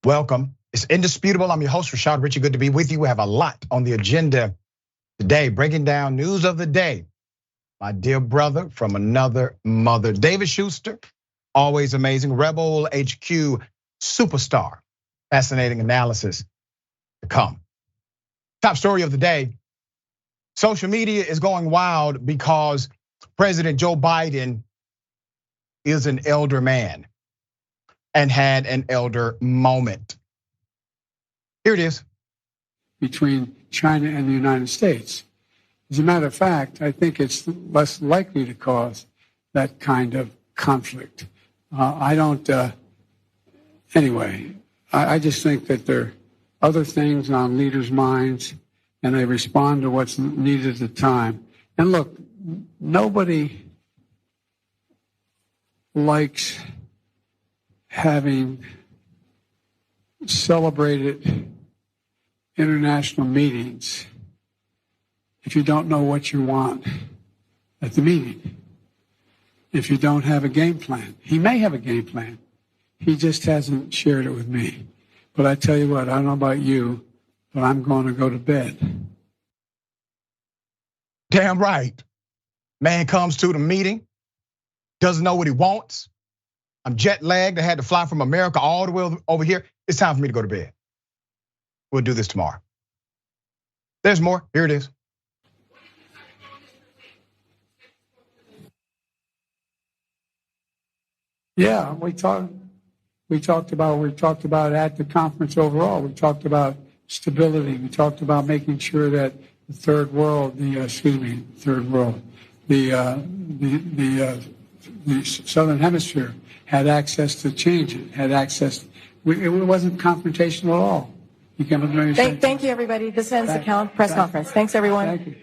Welcome. It's indisputable. I'm your host, Rashad. Richey, good to be with you. We have a lot on the agenda today, breaking down news of the day. My dear brother from another mother, David Shuster, always amazing. Rebel HQ superstar. Fascinating analysis to come. Top story of the day. Social media is going wild because President Joe Biden is an elder man and had an elder moment. Here it is. Between China and the United States. As a matter of fact, I think it's less likely to cause that kind of conflict. I just think that there are other things on leaders' minds and they respond to what's needed at the time. And look, nobody likes having celebrated international meetings if you don't know what you want at the meeting, if you don't have a game plan. He may have a game plan. He just hasn't shared it with me. But I tell you what, I don't know about you, but I'm going to go to bed. Damn right. Man comes to the meeting, doesn't know what he wants. I'm jet lagged. I had to fly from America all the way over here. It's time for me to go to bed. We'll do this tomorrow. There's more. Here it is. Yeah, we talked about at the conference overall. We talked about stability. We talked about making sure that the Southern Hemisphere had access to change it, had access. It wasn't confrontational at all. You can Thank you, everybody. This ends the press conference. Thanks, everyone. Thank you.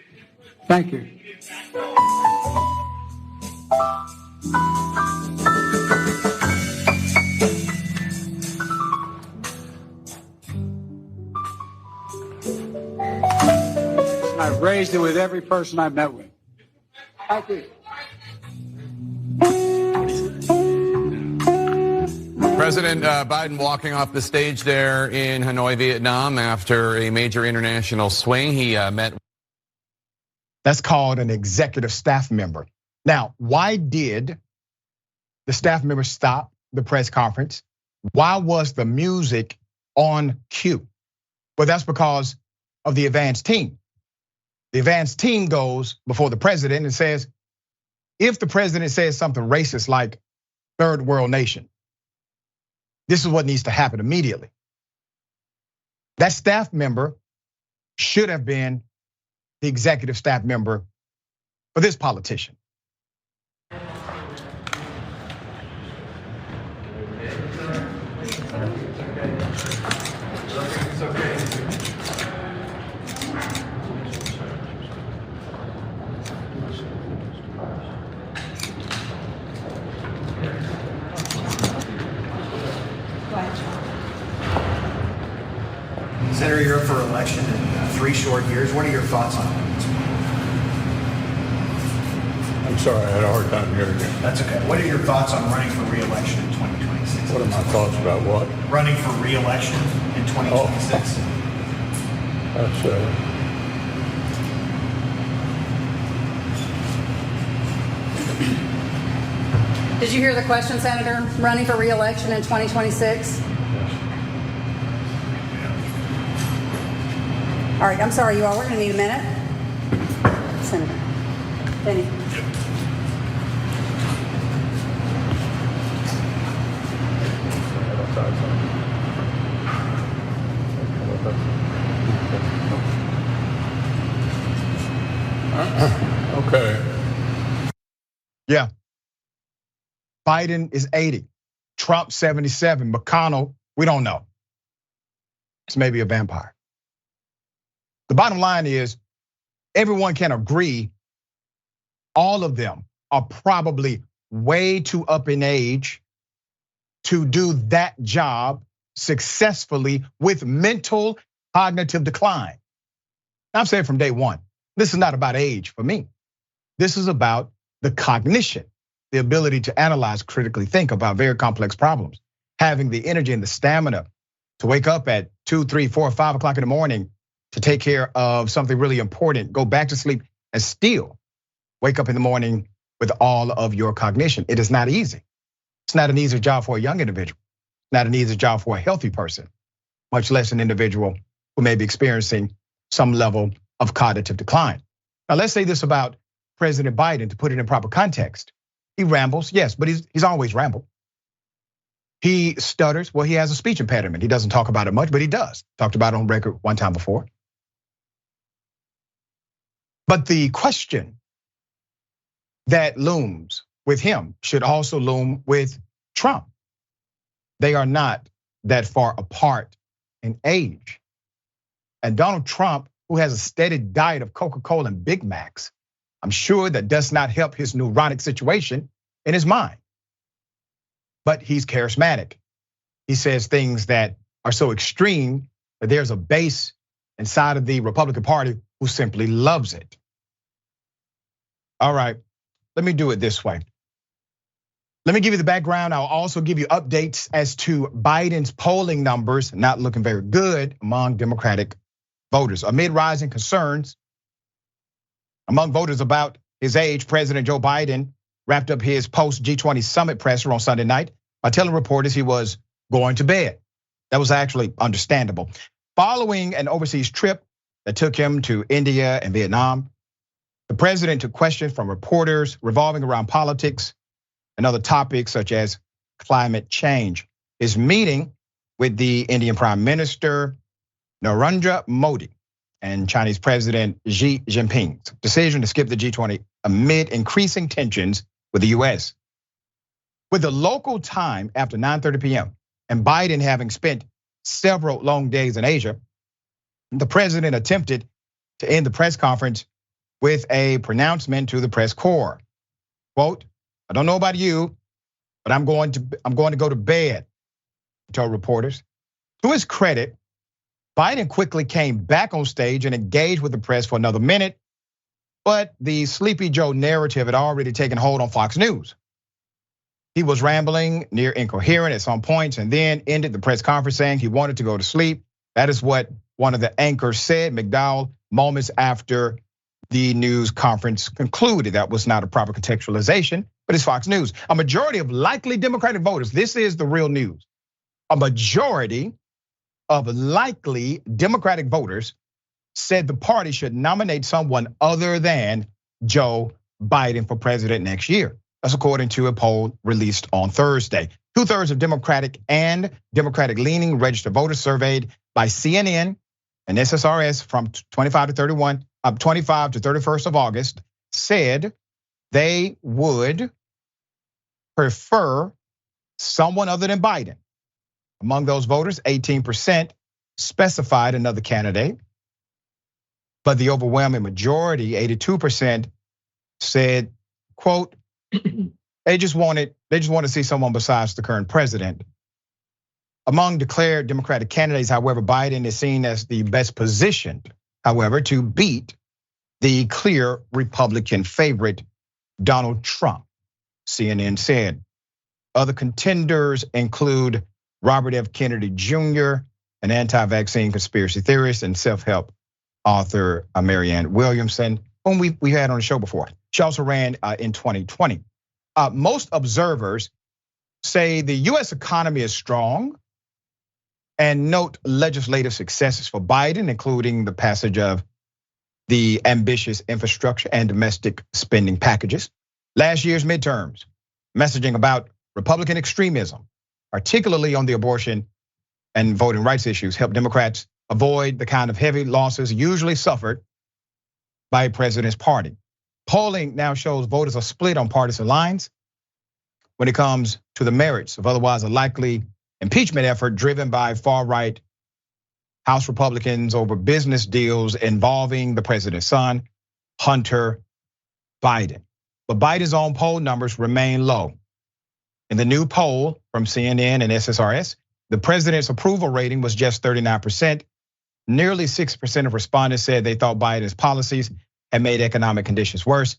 Thank you. I've raised it with every person I've met with. Thank you. President Biden walking off the stage there in Hanoi, Vietnam after a major international swing. He met. That's called an executive staff member. Now, why did the staff member stop the press conference? Why was the music on cue? Well, that's because of the advance team. The advance team goes before the president and says, if the president says something racist like third world nation, this is what needs to happen immediately. That staff member should have been the executive staff member for this politician. Senator, you're up for election in 3 short years. What are your thoughts on it? I'm sorry, I had a hard time hearing you. That's okay. What are your thoughts on running for re-election in 2026? What are my thoughts about what? Running for re-election in 2026. That's Did you hear the question, Senator? Running for re-election in 2026? All right, I'm sorry, you all. We're going to need a minute. Senator Benny. Okay. Yeah. Biden is 80. Trump 77. McConnell, we don't know. It's maybe a vampire. The bottom line is everyone can agree all of them are probably way too up in age to do that job successfully with mental cognitive decline. I've said from day one, this is not about age for me. This is about the cognition, the ability to analyze, critically think about very complex problems, having the energy and the stamina to wake up at 2, 3, 4, 5 o'clock in the morning to take care of something really important, go back to sleep and still wake up in the morning with all of your cognition. It is not easy. It's not an easy job for a young individual, not an easy job for a healthy person, much less an individual who may be experiencing some level of cognitive decline. Now, let's say this about President Biden to put it in proper context. He rambles, yes, but he's always rambled. He stutters, well, he has a speech impediment. He doesn't talk about it much, but he does. Talked about it on record one time before. But the question that looms with him should also loom with Trump. They are not that far apart in age. And Donald Trump, who has a steady diet of Coca-Cola and Big Macs, I'm sure that does not help his neurotic situation in his mind. But he's charismatic. He says things that are so extreme that there's a base inside of the Republican Party who simply loves it. All right, let me do it this way. Let me give you the background. I'll also give you updates as to Biden's polling numbers not looking very good among Democratic voters. Amid rising concerns among voters about his age, President Joe Biden wrapped up his post-G20 summit presser on Sunday night by telling reporters he was going to bed. That was actually understandable. Following an overseas trip that took him to India and Vietnam, the president took questions from reporters revolving around politics and other topics such as climate change. His meeting with the Indian Prime Minister Narendra Modi and Chinese President Xi Jinping's decision to skip the G20 amid increasing tensions with the US. With the local time after 9:30 p.m. and Biden having spent several long days in Asia, the president attempted to end the press conference with a pronouncement to the press corps. Quote, I don't know about you, but I'm going to go to bed, he told reporters. To his credit, Biden quickly came back on stage and engaged with the press for another minute, but the Sleepy Joe narrative had already taken hold on Fox News. He was rambling, near incoherent at some points, and then ended the press conference saying he wanted to go to sleep. That is what one of the anchors said, McDowell, moments after the news conference concluded. That was not a proper contextualization, but it's Fox News. A majority of likely Democratic voters, this is the real news. A majority of likely Democratic voters said the party should nominate someone other than Joe Biden for president next year. That's according to a poll released on Thursday. 2/3 of Democratic and Democratic-leaning registered voters surveyed by CNN and SSRS from 25 to 31st of August said they would prefer someone other than Biden. Among those voters, 18% specified another candidate, but the overwhelming majority, 82%, said, quote, they just want to see someone besides the current president. Among declared Democratic candidates, however, Biden is seen as the best positioned, however, to beat the clear Republican favorite, Donald Trump, CNN said. Other contenders include Robert F. Kennedy Jr., an anti-vaccine conspiracy theorist and self-help author Marianne Williamson, whom we had on the show before. She also ran in 2020. Most observers say the US economy is strong and note legislative successes for Biden, including the passage of the ambitious infrastructure and domestic spending packages. Last year's midterms, messaging about Republican extremism, particularly on the abortion and voting rights issues, helped Democrats avoid the kind of heavy losses usually suffered by a president's party. Polling now shows voters are split on partisan lines when it comes to the merits of otherwise a likely impeachment effort driven by far-right House Republicans over business deals involving the president's son, Hunter Biden. But Biden's own poll numbers remain low. In the new poll from CNN and SSRS, the president's approval rating was just 39%. Nearly 6% of respondents said they thought Biden's policies had made economic conditions worse,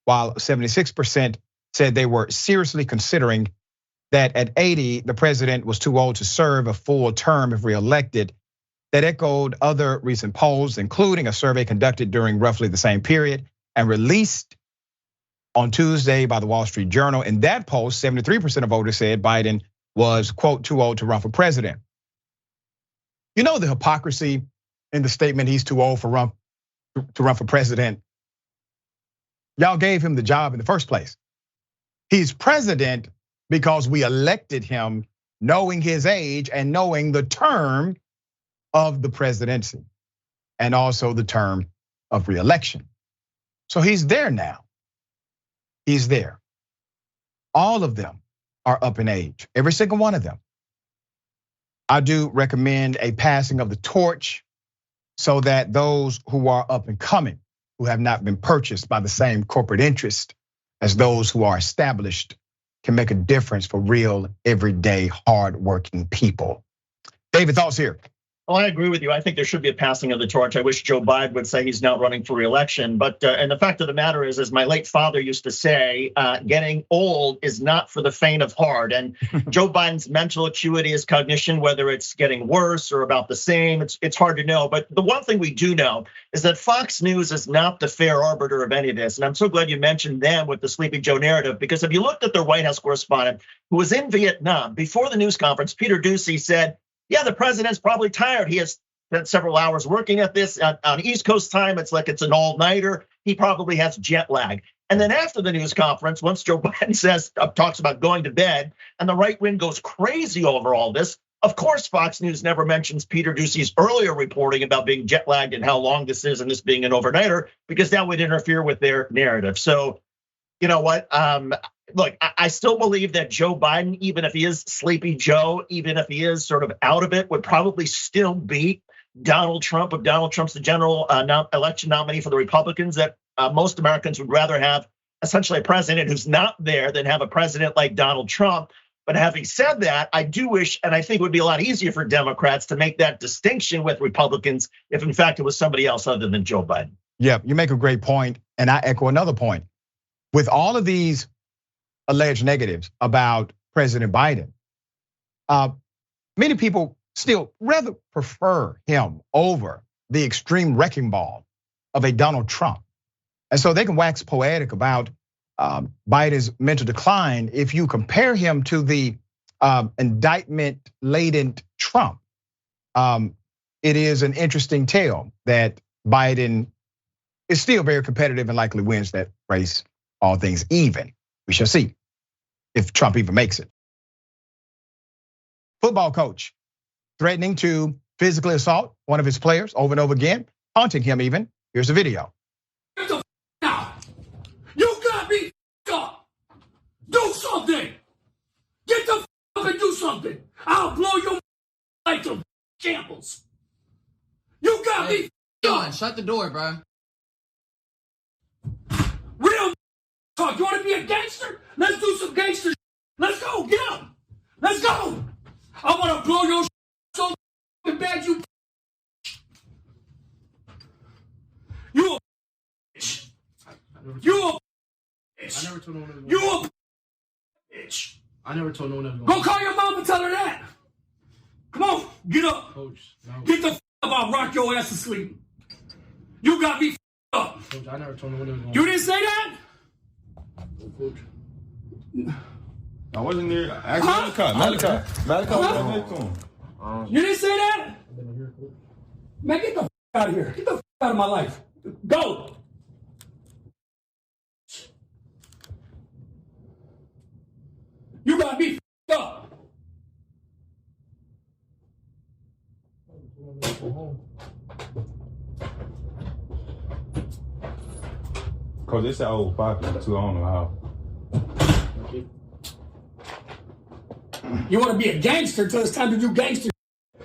while 76% said they were seriously considering that at 80, the president was too old to serve a full term if reelected. That echoed other recent polls, including a survey conducted during roughly the same period and released on Tuesday by the Wall Street Journal. In that poll, 73% of voters said Biden was, quote, too old to run for president. You know the hypocrisy in the statement he's too old to run for president. Y'all gave him the job in the first place. He's president because we elected him knowing his age and knowing the term of the presidency and also the term of reelection. So he's there now. He's there. All of them are up in age, every single one of them. I do recommend a passing of the torch so that those who are up and coming, who have not been purchased by the same corporate interest as those who are established, can make a difference for real, everyday, hardworking people. David, thoughts here? Well, I agree with you. I think there should be a passing of the torch. I wish Joe Biden would say he's not running for re-election. But and the fact of the matter is, as my late father used to say, getting old is not for the faint of heart. And Joe Biden's mental acuity, his cognition, whether it's getting worse or about the same, it's hard to know. But the one thing we do know is that Fox News is not the fair arbiter of any of this. And I'm so glad you mentioned them with the Sleepy Joe narrative, because if you looked at their White House correspondent who was in Vietnam before the news conference, Peter Doocy said, yeah, the president's probably tired. He has spent several hours working at this on East Coast time. It's like it's an all-nighter. He probably has jet lag. And then after the news conference, once Joe Biden talks about going to bed, and the right wing goes crazy over all this, of course, Fox News never mentions Peter Doocy's earlier reporting about being jet lagged and how long this is and this being an overnighter, because that would interfere with their narrative. So, you know what? Look, I still believe that Joe Biden, even if he is Sleepy Joe, even if he is sort of out of it, would probably still beat Donald Trump. If Donald Trump's the general election nominee for the Republicans, that most Americans would rather have essentially a president who's not there than have a president like Donald Trump. But having said that, I do wish, and I think it would be a lot easier for Democrats to make that distinction with Republicans if in fact it was somebody else other than Joe Biden. Yeah, you make a great point, and I echo another point. With all of these alleged negatives about President Biden, many people still rather prefer him over the extreme wrecking ball of a Donald Trump. And so they can wax poetic about Biden's mental decline if you compare him to the indictment-laden Trump. It is an interesting tale that Biden is still very competitive and likely wins that race, all things even. We shall see if Trump even makes it. Football coach threatening to physically assault one of his players over and over again, taunting him even. Here's the video. Get the out. You got me up. Do something. Get the up and do something. I'll blow your like some shambles. You got me up. Shut the door, bro. Real talk. You want to be a gangster? Let's do some gangster. Let's go. Get up. Let's go. I want to blow your so bad you. You a bitch. You a bitch. I never told no one. You a bitch. I never told no one. Go call your mom and tell her that. Come on, get up. Coach, no. Get the up. I'll rock your ass to sleep. You got me up. Coach, I never told no one. You didn't say that? Coach. I wasn't there. Malachi. You didn't say that? Man, get the out of here. Get the out of my life. Go. You got me up. Cause it's an old 552. I don't know how. You want to be a gangster until it's time to do gangster.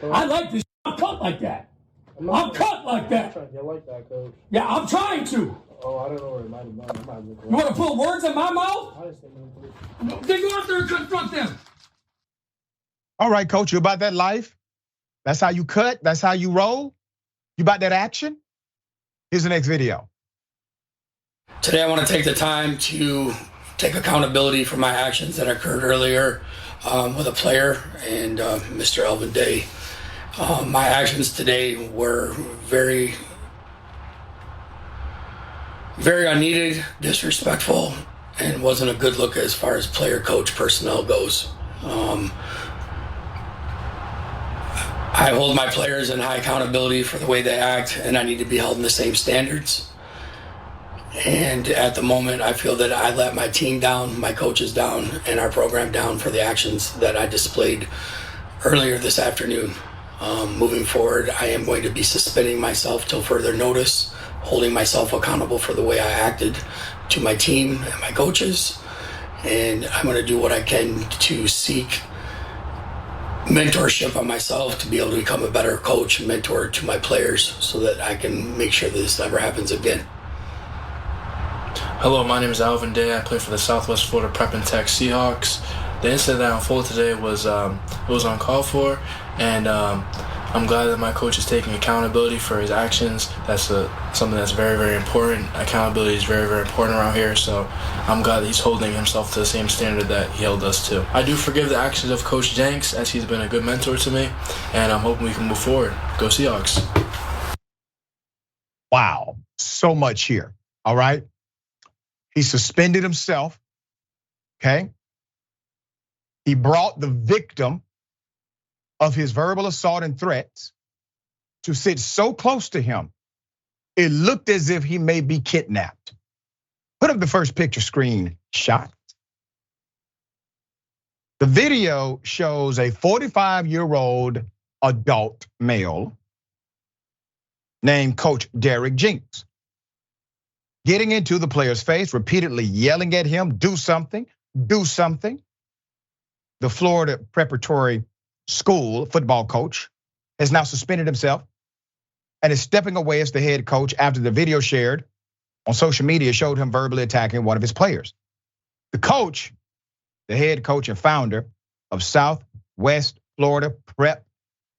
I like this. I'm cut like that. I'm cut like that. You like that, Coach? Yeah, I'm trying to. Oh, I don't know where it might have gone. You want to put words in my mouth? I just think Then go out there and confront them. All right, coach, you about that life? That's how you cut? That's how you roll? You about that action? Here's the next video. Today I want to take the time to take accountability for my actions that occurred earlier with a player and Mr. Elvin Day. My actions today were very, very unneeded, disrespectful, and wasn't a good look as far as player, coach, personnel goes. I hold my players in high accountability for the way they act, and I need to be held in the same standards. And at the moment, I feel that I let my team down, my coaches down, and our program down for the actions that I displayed earlier this afternoon. Moving forward, I am going to be suspending myself till further notice, holding myself accountable for the way I acted to my team and my coaches. And I'm going to do what I can to seek mentorship on myself to be able to become a better coach and mentor to my players so that I can make sure that this never happens again. Hello, my name is Alvin Day. I play for the Southwest Florida Prep and Tech Seahawks. The incident that unfolded today was uncalled for, and I'm glad that my coach is taking accountability for his actions. That's something that's very, very important. Accountability is very, very important around here, so I'm glad that he's holding himself to the same standard that he held us to. I do forgive the actions of Coach Jenks, as he's been a good mentor to me, and I'm hoping we can move forward. Go Seahawks. Wow, so much here, all right? He suspended himself, okay? He brought the victim of his verbal assault and threats to sit so close to him, it looked as if he may be kidnapped. Put up the first picture screen shot. The video shows a 45-year-old adult male named Coach Derek Jinks getting into the player's face, repeatedly yelling at him, do something, do something. The Florida Preparatory School football coach has now suspended himself and is stepping away as the head coach after the video shared on social media showed him verbally attacking one of his players. The coach, the head coach and founder of Southwest Florida Prep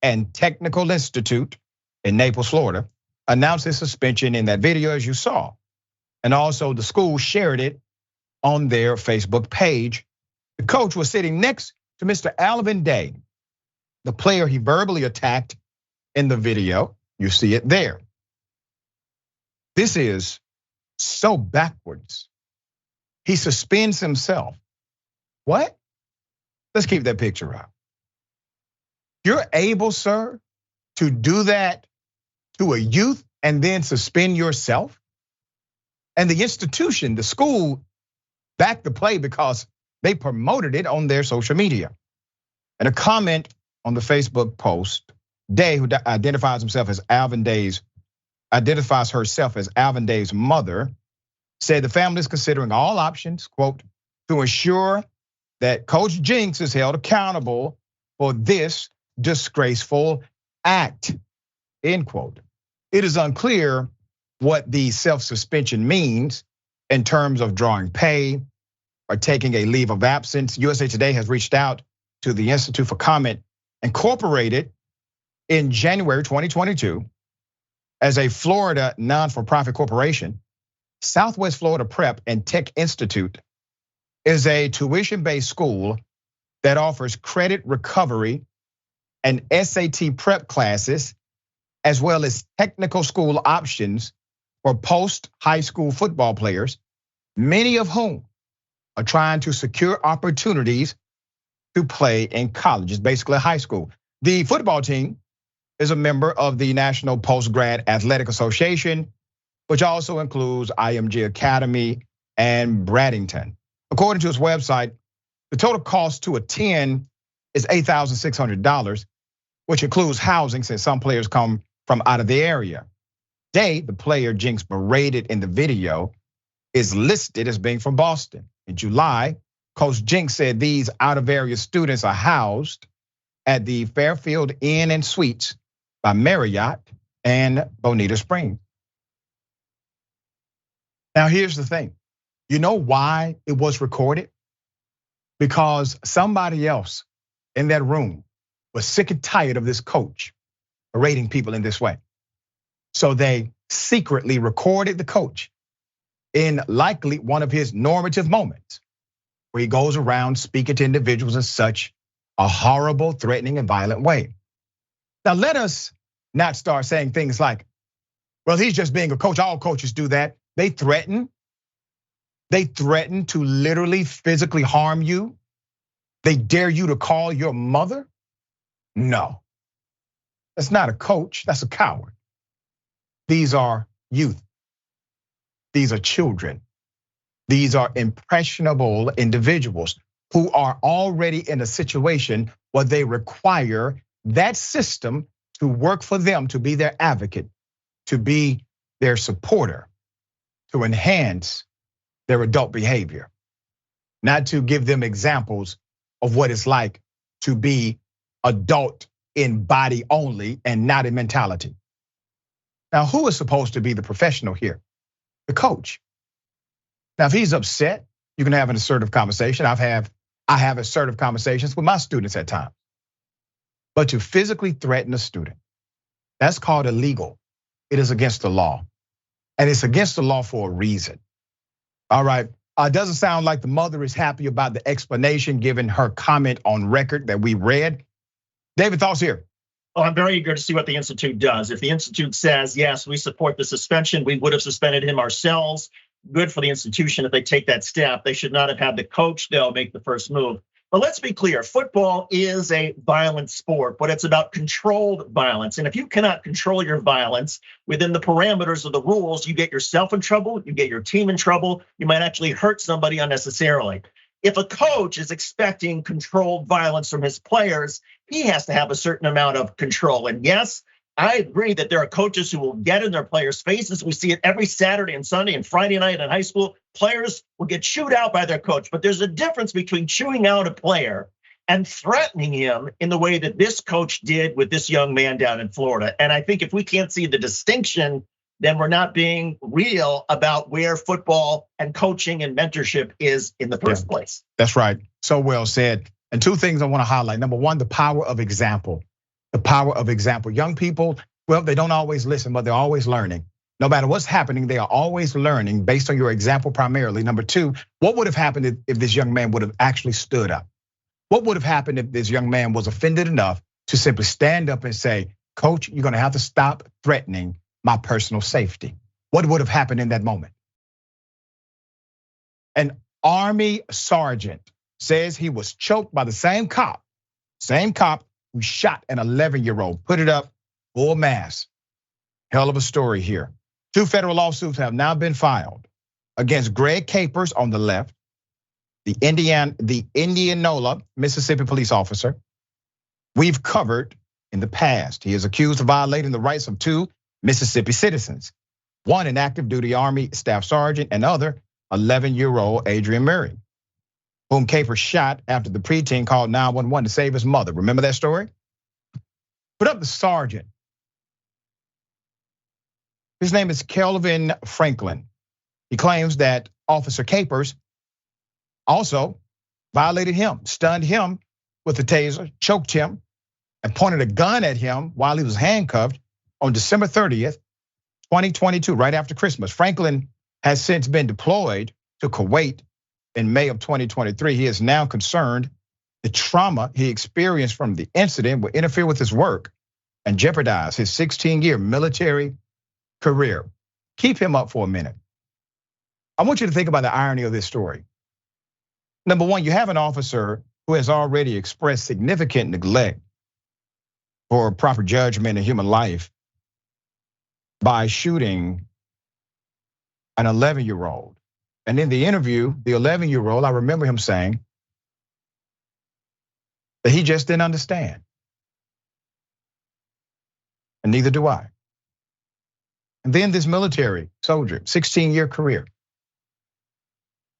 and Technical Institute in Naples, Florida, announced his suspension in that video as you saw. And also the school shared it on their Facebook page. The coach was sitting next to Mr. Alvin Day, the player he verbally attacked in the video. You see it there. This is so backwards. He suspends himself. What? Let's keep that picture up. You're able, sir, to do that to a youth and then suspend yourself? And the institution, the school, backed the play because they promoted it on their social media. And a comment on the Facebook post, Day, who identifies herself as Alvin Day's mother, said the family is considering all options, quote, to ensure that Coach Jinks is held accountable for this disgraceful act, end quote. It is unclear what the self-suspension means in terms of drawing pay or taking a leave of absence. USA Today has reached out to the Institute for Comment, Incorporated in January 2022 as a Florida non-for-profit corporation. Southwest Florida Prep and Tech Institute is a tuition-based school that offers credit recovery and SAT prep classes, as well as technical school options for post-high school football players, many of whom are trying to secure opportunities to play in college. It's basically high school. The football team is a member of the National Postgrad Athletic Association, which also includes IMG Academy and Bradenton. According to its website, the total cost to attend is $8,600, which includes housing since some players come from out of the area. Day, the player Jinks berated in the video, is listed as being from Boston. In July, Coach Jinks said these out-of-area students are housed at the Fairfield Inn and Suites by Marriott and Bonita Springs. Now here's the thing. You know why it was recorded? Because somebody else in that room was sick and tired of this coach berating people in this way. So they secretly recorded the coach in likely one of his normative moments. where he goes around speaking to individuals in such a horrible, threatening, and violent way. Now, let us not start saying things like, well, he's just being a coach. All coaches do that. They threaten to literally physically harm you. They dare you to call your mother? No, that's not a coach, that's a coward. These are youth. These are children. These are impressionable individuals who are already in a situation where they require that system to work for them, to be their advocate, to be their supporter, to enhance their adult behavior, not to give them examples of what it's like to be adult in body only and not in mentality. Now, who is supposed to be the professional here? The coach. Now, if he's upset, you can have an assertive conversation. I have assertive conversations with my students at times. But to physically threaten a student, that's called illegal. It is against the law. And it's against the law for a reason. All right, it doesn't sound like the mother is happy about the explanation given her comment on record that we read. David, thoughts here? Oh, I'm very eager to see what the Institute does. If the Institute says, yes, we support the suspension, we would have suspended him ourselves. Good for the institution if they take that step. They should not have had the coach, though, make the first move. But let's be clear, football is a violent sport, but it's about controlled violence. And if you cannot control your violence within the parameters of the rules, you get yourself in trouble, you get your team in trouble, you might actually hurt somebody unnecessarily. If a coach is expecting controlled violence from his players, he has to have a certain amount of control. And yes, I agree that there are coaches who will get in their players' faces. We see it every Saturday and Sunday and Friday night in high school. Players will get chewed out by their coach, but there's a difference between chewing out a player and threatening him in the way that this coach did with this young man down in Florida. And I think if we can't see the distinction, then we're not being real about where football and coaching and mentorship is in the first place. That's right, so well said. And two things I wanna highlight. Number one, the power of example. The power of example. Young people, well, they don't always listen, but they're always learning. No matter what's happening, they are always learning based on your example primarily. Number two, what would have happened if this young man would have actually stood up? What would have happened if this young man was offended enough to simply stand up and say, Coach, you're gonna have to stop threatening my personal safety? What would have happened in that moment? An Army sergeant says he was choked by the same cop who shot an 11-year-old. Put it up, full mass. Hell of a story here. 2 federal lawsuits have now been filed against Greg Capers on the left, the Indianola, Mississippi police officer. We've covered in the past. He is accused of violating the rights of 2 Mississippi citizens. One, an active duty Army staff sergeant, and other, 11-year-old Adrian Murray, whom Capers shot after the preteen called 911 to save his mother. Remember that story? Put up the sergeant. His name is Kelvin Franklin. He claims that Officer Capers also violated him, stunned him with a taser, choked him, and pointed a gun at him while he was handcuffed on December 30th, 2022, right after Christmas. Franklin has since been deployed to Kuwait in May of 2023. He is now concerned the trauma he experienced from the incident will interfere with his work and jeopardize his 16-year military career. Keep him up for a minute. I want you to think about the irony of this story. Number one, you have an officer who has already expressed significant neglect for proper judgment in human life by shooting an 11-year-old. And in the interview, the 11-year-old, I remember him saying that he just didn't understand. And neither do I. And then this military soldier, 16-year career.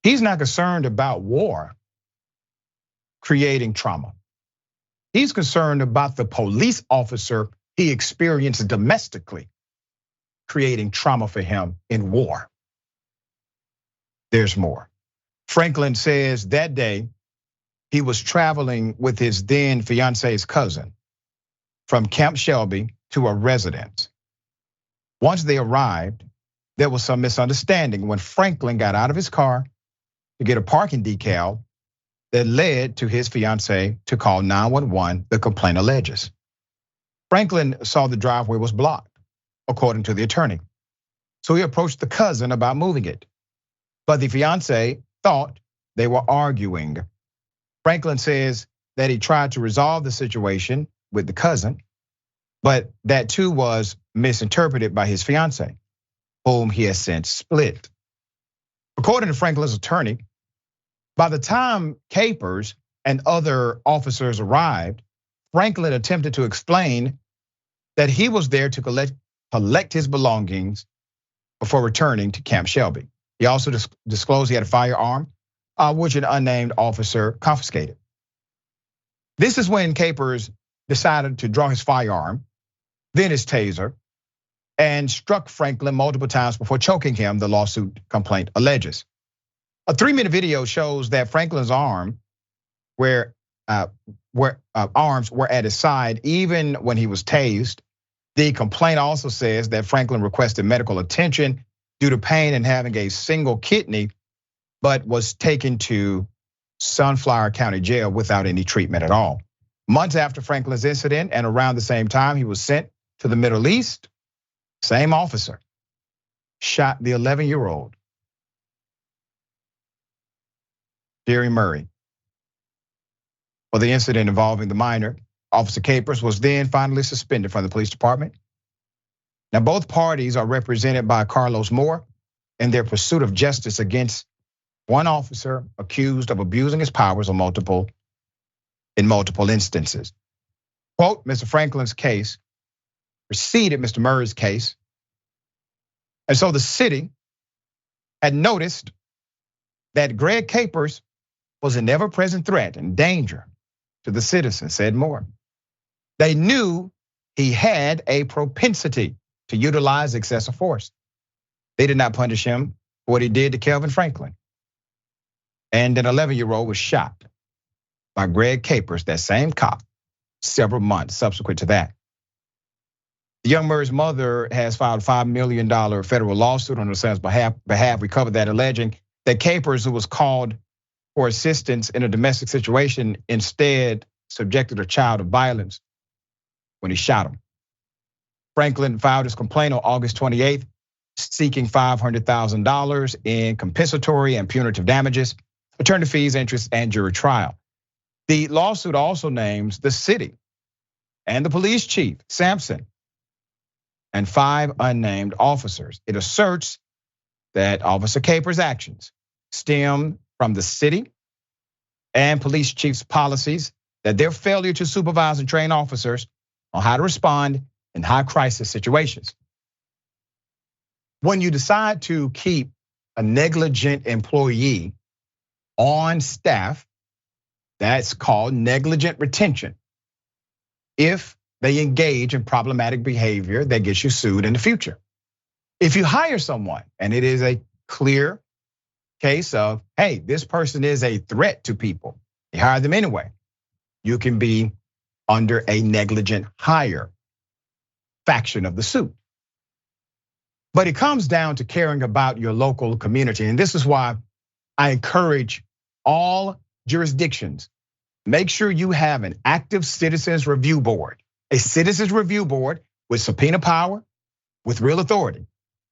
He's not concerned about war creating trauma. He's concerned about the police officer he experienced domestically creating trauma for him in war. There's more. Franklin says that day he was traveling with his then fiance's cousin from Camp Shelby to a residence. Once they arrived, there was some misunderstanding. When Franklin got out of his car to get a parking decal, that led to his fiancee to call 911, the complaint alleges. Franklin saw the driveway was blocked, according to the attorney. So he approached the cousin about moving it. But the fiancee thought they were arguing. Franklin says that he tried to resolve the situation with the cousin, but that too was misinterpreted by his fiancee, whom he has since split. According to Franklin's attorney, by the time Capers and other officers arrived, Franklin attempted to explain that he was there to collect his belongings before returning to Camp Shelby. He also disclosed he had a firearm, which an unnamed officer confiscated. This is when Capers decided to draw his firearm, then his taser, and struck Franklin multiple times before choking him, the lawsuit complaint alleges. A 3-minute video shows that Franklin's arms were at his side even when he was tased. The complaint also says that Franklin requested medical attention due to pain and having a single kidney, but was taken to Sunflower County Jail without any treatment at all. Months after Franklin's incident and around the same time he was sent to the Middle East, same officer shot the 11-year-old Jerry Murray for the incident involving the minor. Officer Capers was then finally suspended from the police department. Now both parties are represented by Carlos Moore in their pursuit of justice against one officer accused of abusing his powers in multiple instances. Quote, Mr. Franklin's case preceded Mr. Murray's case. And so the city had noticed that Greg Capers was an ever-present threat and danger to the citizens, said Moore. They knew he had a propensity to utilize excessive force. They did not punish him for what he did to Kelvin Franklin. And an 11-year-old was shot by Greg Capers, that same cop, several months subsequent to that. The young Murray's mother has filed a $5 million federal lawsuit on her son's behalf. We covered that, alleging that Capers, who was called for assistance in a domestic situation, instead subjected a child to violence when he shot him. Franklin filed his complaint on August 28th, seeking $500,000 in compensatory and punitive damages, attorney fees, interest, and jury trial. The lawsuit also names the city and the police chief, Sampson, and 5 unnamed officers. It asserts that Officer Capers' actions stem from the city and police chief's policies, that their failure to supervise and train officers on how to respond in high crisis situations. When you decide to keep a negligent employee on staff, that's called negligent retention. If they engage in problematic behavior that gets you sued in the future. If you hire someone and it is a clear case of, hey, this person is a threat to people, you hire them anyway, you can be under a negligent hire faction of the suit. But it comes down to caring about your local community. And this is why I encourage all jurisdictions, make sure you have an active citizens review board. A citizens review board with subpoena power, with real authority.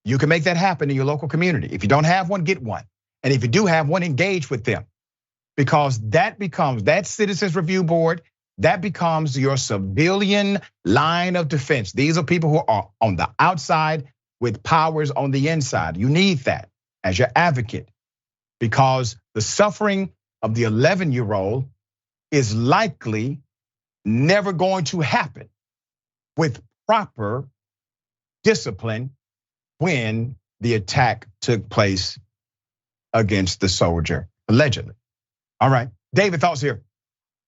You can make that happen in your local community. If you don't have one, get one. And if you do have one, engage with them. Because that becomes, that citizens review board, that becomes your civilian line of defense. These are people who are on the outside with powers on the inside. You need that as your advocate, because the suffering of the 11-year-old is likely never going to happen with proper discipline when the attack took place against the soldier, allegedly. All right, David, thoughts here?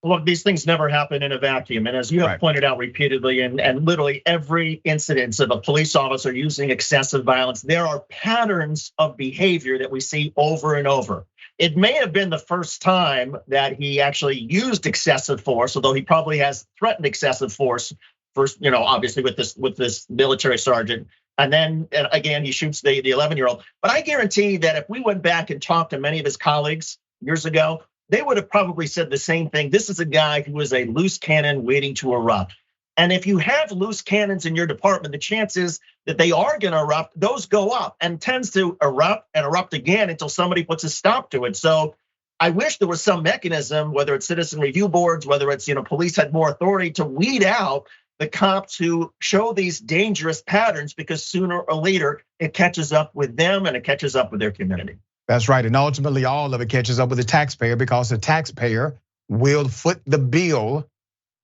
Look, these things never happen in a vacuum. And as you have pointed out repeatedly, and literally every incidence of a police officer using excessive violence, there are patterns of behavior that we see over and over. It may have been the first time that he actually used excessive force, although he probably has threatened excessive force first, obviously with this military sergeant. And then again, he shoots the 11-year-old. But I guarantee that if we went back and talked to many of his colleagues years ago, they would have probably said the same thing. This is a guy who is a loose cannon waiting to erupt. And if you have loose cannons in your department, the chances that they are going to erupt, those go up, and tends to erupt and erupt again until somebody puts a stop to it. So I wish there was some mechanism, whether it's citizen review boards, whether it's police had more authority to weed out the cops who show these dangerous patterns, because sooner or later it catches up with them and it catches up with their community. That's right, and ultimately all of it catches up with the taxpayer, because the taxpayer will foot the bill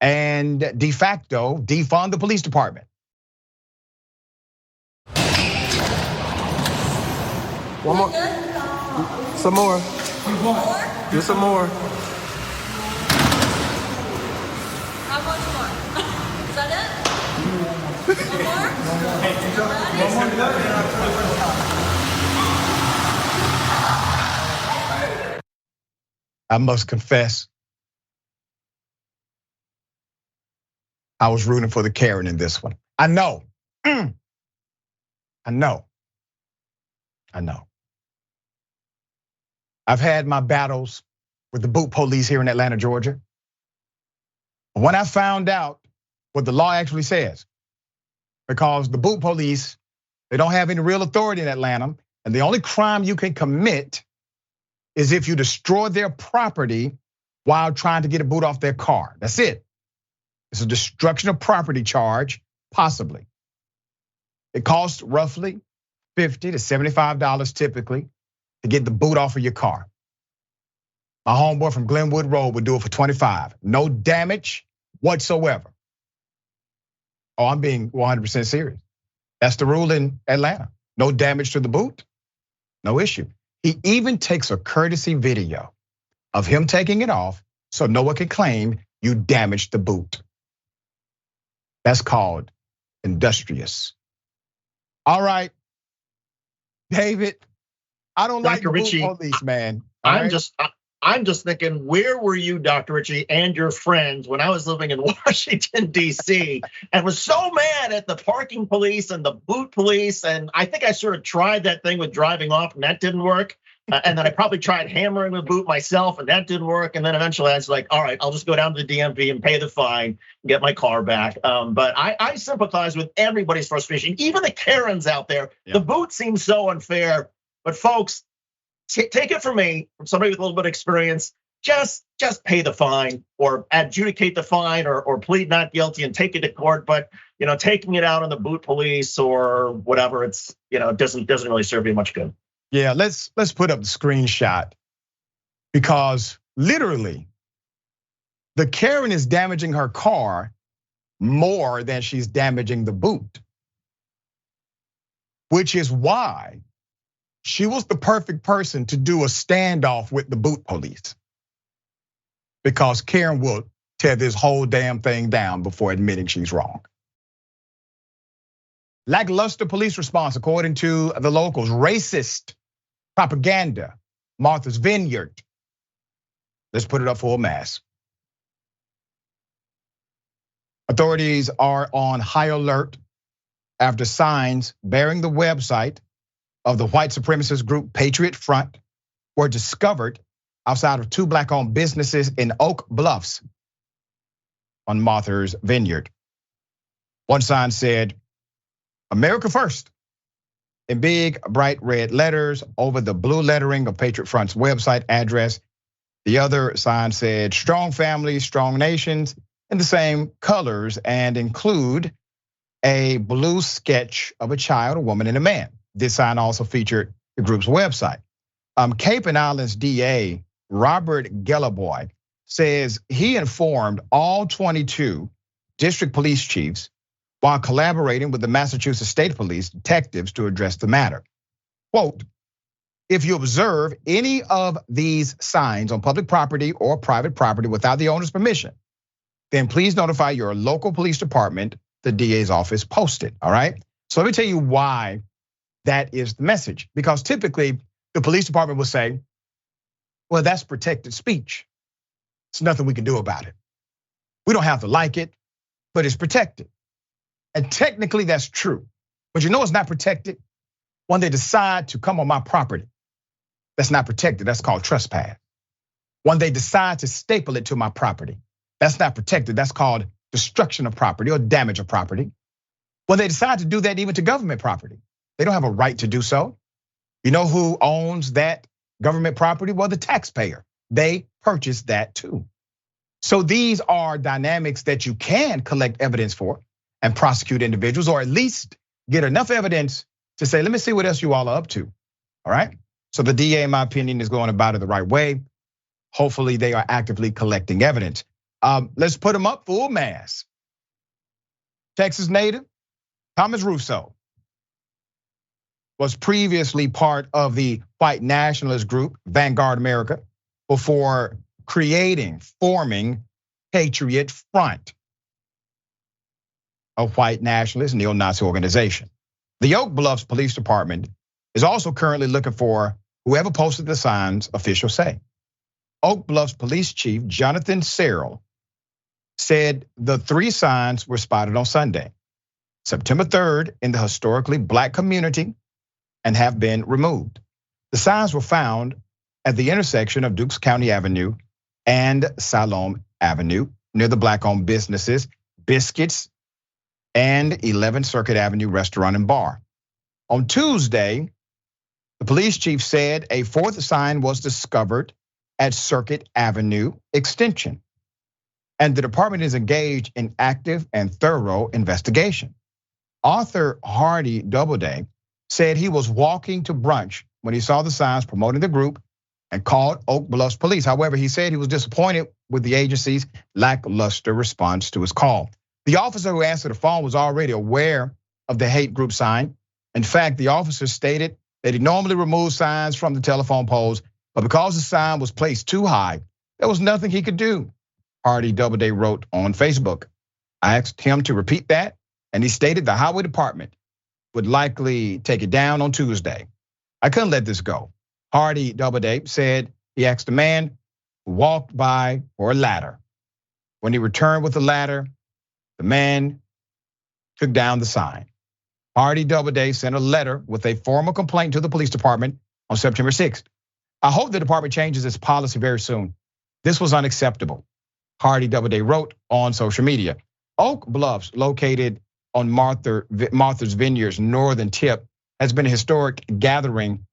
and de facto defund the police department. One more. Some more. Do some more. How much more? Is that it? One more? I must confess, I was rooting for the Karen in this one. I know. I know. I've had my battles with the boot police here in Atlanta, Georgia. When I found out what the law actually says, because the boot police, they don't have any real authority in Atlanta, and the only crime you can commit is if you destroy their property while trying to get a boot off their car. That's it. It's a destruction of property charge, possibly. It costs roughly $50 to $75 typically to get the boot off of your car. My homeboy from Glenwood Road would do it for $25. No damage whatsoever. Oh, I'm being 100% serious. That's the rule in Atlanta. No damage to the boot, no issue. He even takes a courtesy video of him taking it off so no one can claim you damaged the boot. That's called industrious. All right, David, I don't like the Richey, boot police, man. I'm just thinking, where were you, Dr. Richey, and your friends when I was living in Washington, D.C., and was so mad at the parking police and the boot police, and I think I sort of tried that thing with driving off, and that didn't work. And then I probably tried hammering the boot myself, and that didn't work. And then eventually I was like, all right, I'll just go down to the DMV and pay the fine and get my car back. But I sympathize with everybody's frustration, even the Karens out there. Yeah. The boot seems so unfair, but folks, take it from me, from somebody with a little bit of experience, just pay the fine or adjudicate the fine or plead not guilty and take it to court. But taking it out on the boot police or whatever, it's doesn't really serve you much good. Yeah, let's put up the screenshot, because literally the Karen is damaging her car more than she's damaging the boot, which is why she was the perfect person to do a standoff with the boot police, because Karen will tear this whole damn thing down before admitting she's wrong. Lackluster police response, according to the locals. Racist propaganda, Martha's Vineyard. Let's put it up for a mass. Authorities are on high alert after signs bearing the website of the white supremacist group Patriot Front were discovered outside of two Black-owned businesses in Oak Bluffs on Martha's Vineyard. One sign said, "America First," in big, bright red letters over the blue lettering of Patriot Front's website address. The other sign said, "Strong families, strong nations," in the same colors, and include a blue sketch of a child, a woman, and a man. This sign also featured the group's website. Cape and Islands DA Robert Gellerboy says he informed all 22 district police chiefs while collaborating with the Massachusetts State Police detectives to address the matter. Quote, "If you observe any of these signs on public property or private property without the owner's permission, then please notify your local police department. The DA's office posted," all right? So let me tell you why that is the message. Because typically the police department will say, well, that's protected speech. There's nothing we can do about it. We don't have to like it, but it's protected. And technically that's true. But it's not protected when they decide to come on my property. That's not protected, that's called trespass. when they decide to staple it to my property. That's not protected. That's called destruction of property or damage of property. When they decide to do that even to government property, they don't have a right to do so. You know who owns that government property? Well, the taxpayer. They purchased that too. So these are dynamics that you can collect evidence for and prosecute individuals, or at least get enough evidence to say, let me see what else you all are up to, all right? So the DA, in my opinion, is going about it the right way. Hopefully they are actively collecting evidence. Let's put them up full mass. Texas native Thomas Russo was previously part of the white nationalist group, Vanguard America, before forming Patriot Front, a white nationalist neo-Nazi organization. The Oak Bluffs Police Department is also currently looking for whoever posted the signs, officials say. Oak Bluffs Police Chief Jonathan Searle said the 3 signs were spotted on Sunday, September 3rd, in the historically black community and have been removed. The signs were found at the intersection of Dukes County Avenue and Salome Avenue near the black-owned businesses Biscuits and 11th Circuit Avenue Restaurant and Bar. On Tuesday, the police chief said a 4th sign was discovered at Circuit Avenue Extension, and the department is engaged in active and thorough investigation. Author Hardy Doubleday said he was walking to brunch when he saw the signs promoting the group and called Oak Bluffs police. However, he said he was disappointed with the agency's lackluster response to his call. The officer who answered the phone was already aware of the hate group sign. In fact, the officer stated that he normally removes signs from the telephone poles, but because the sign was placed too high, there was nothing he could do. Hardy Doubleday wrote on Facebook. I asked him to repeat that, and he stated the highway department would likely take it down on Tuesday. I couldn't let this go. Hardy Doubleday said he asked the man who walked by for a ladder. When he returned with the ladder, the man took down the sign. Hardy Doubleday sent a letter with a formal complaint to the police department on September 6th. I hope the department changes its policy very soon. This was unacceptable, Hardy Doubleday wrote on social media. Oak Bluffs, located on Martha's Vineyard's northern tip, has been a historic gathering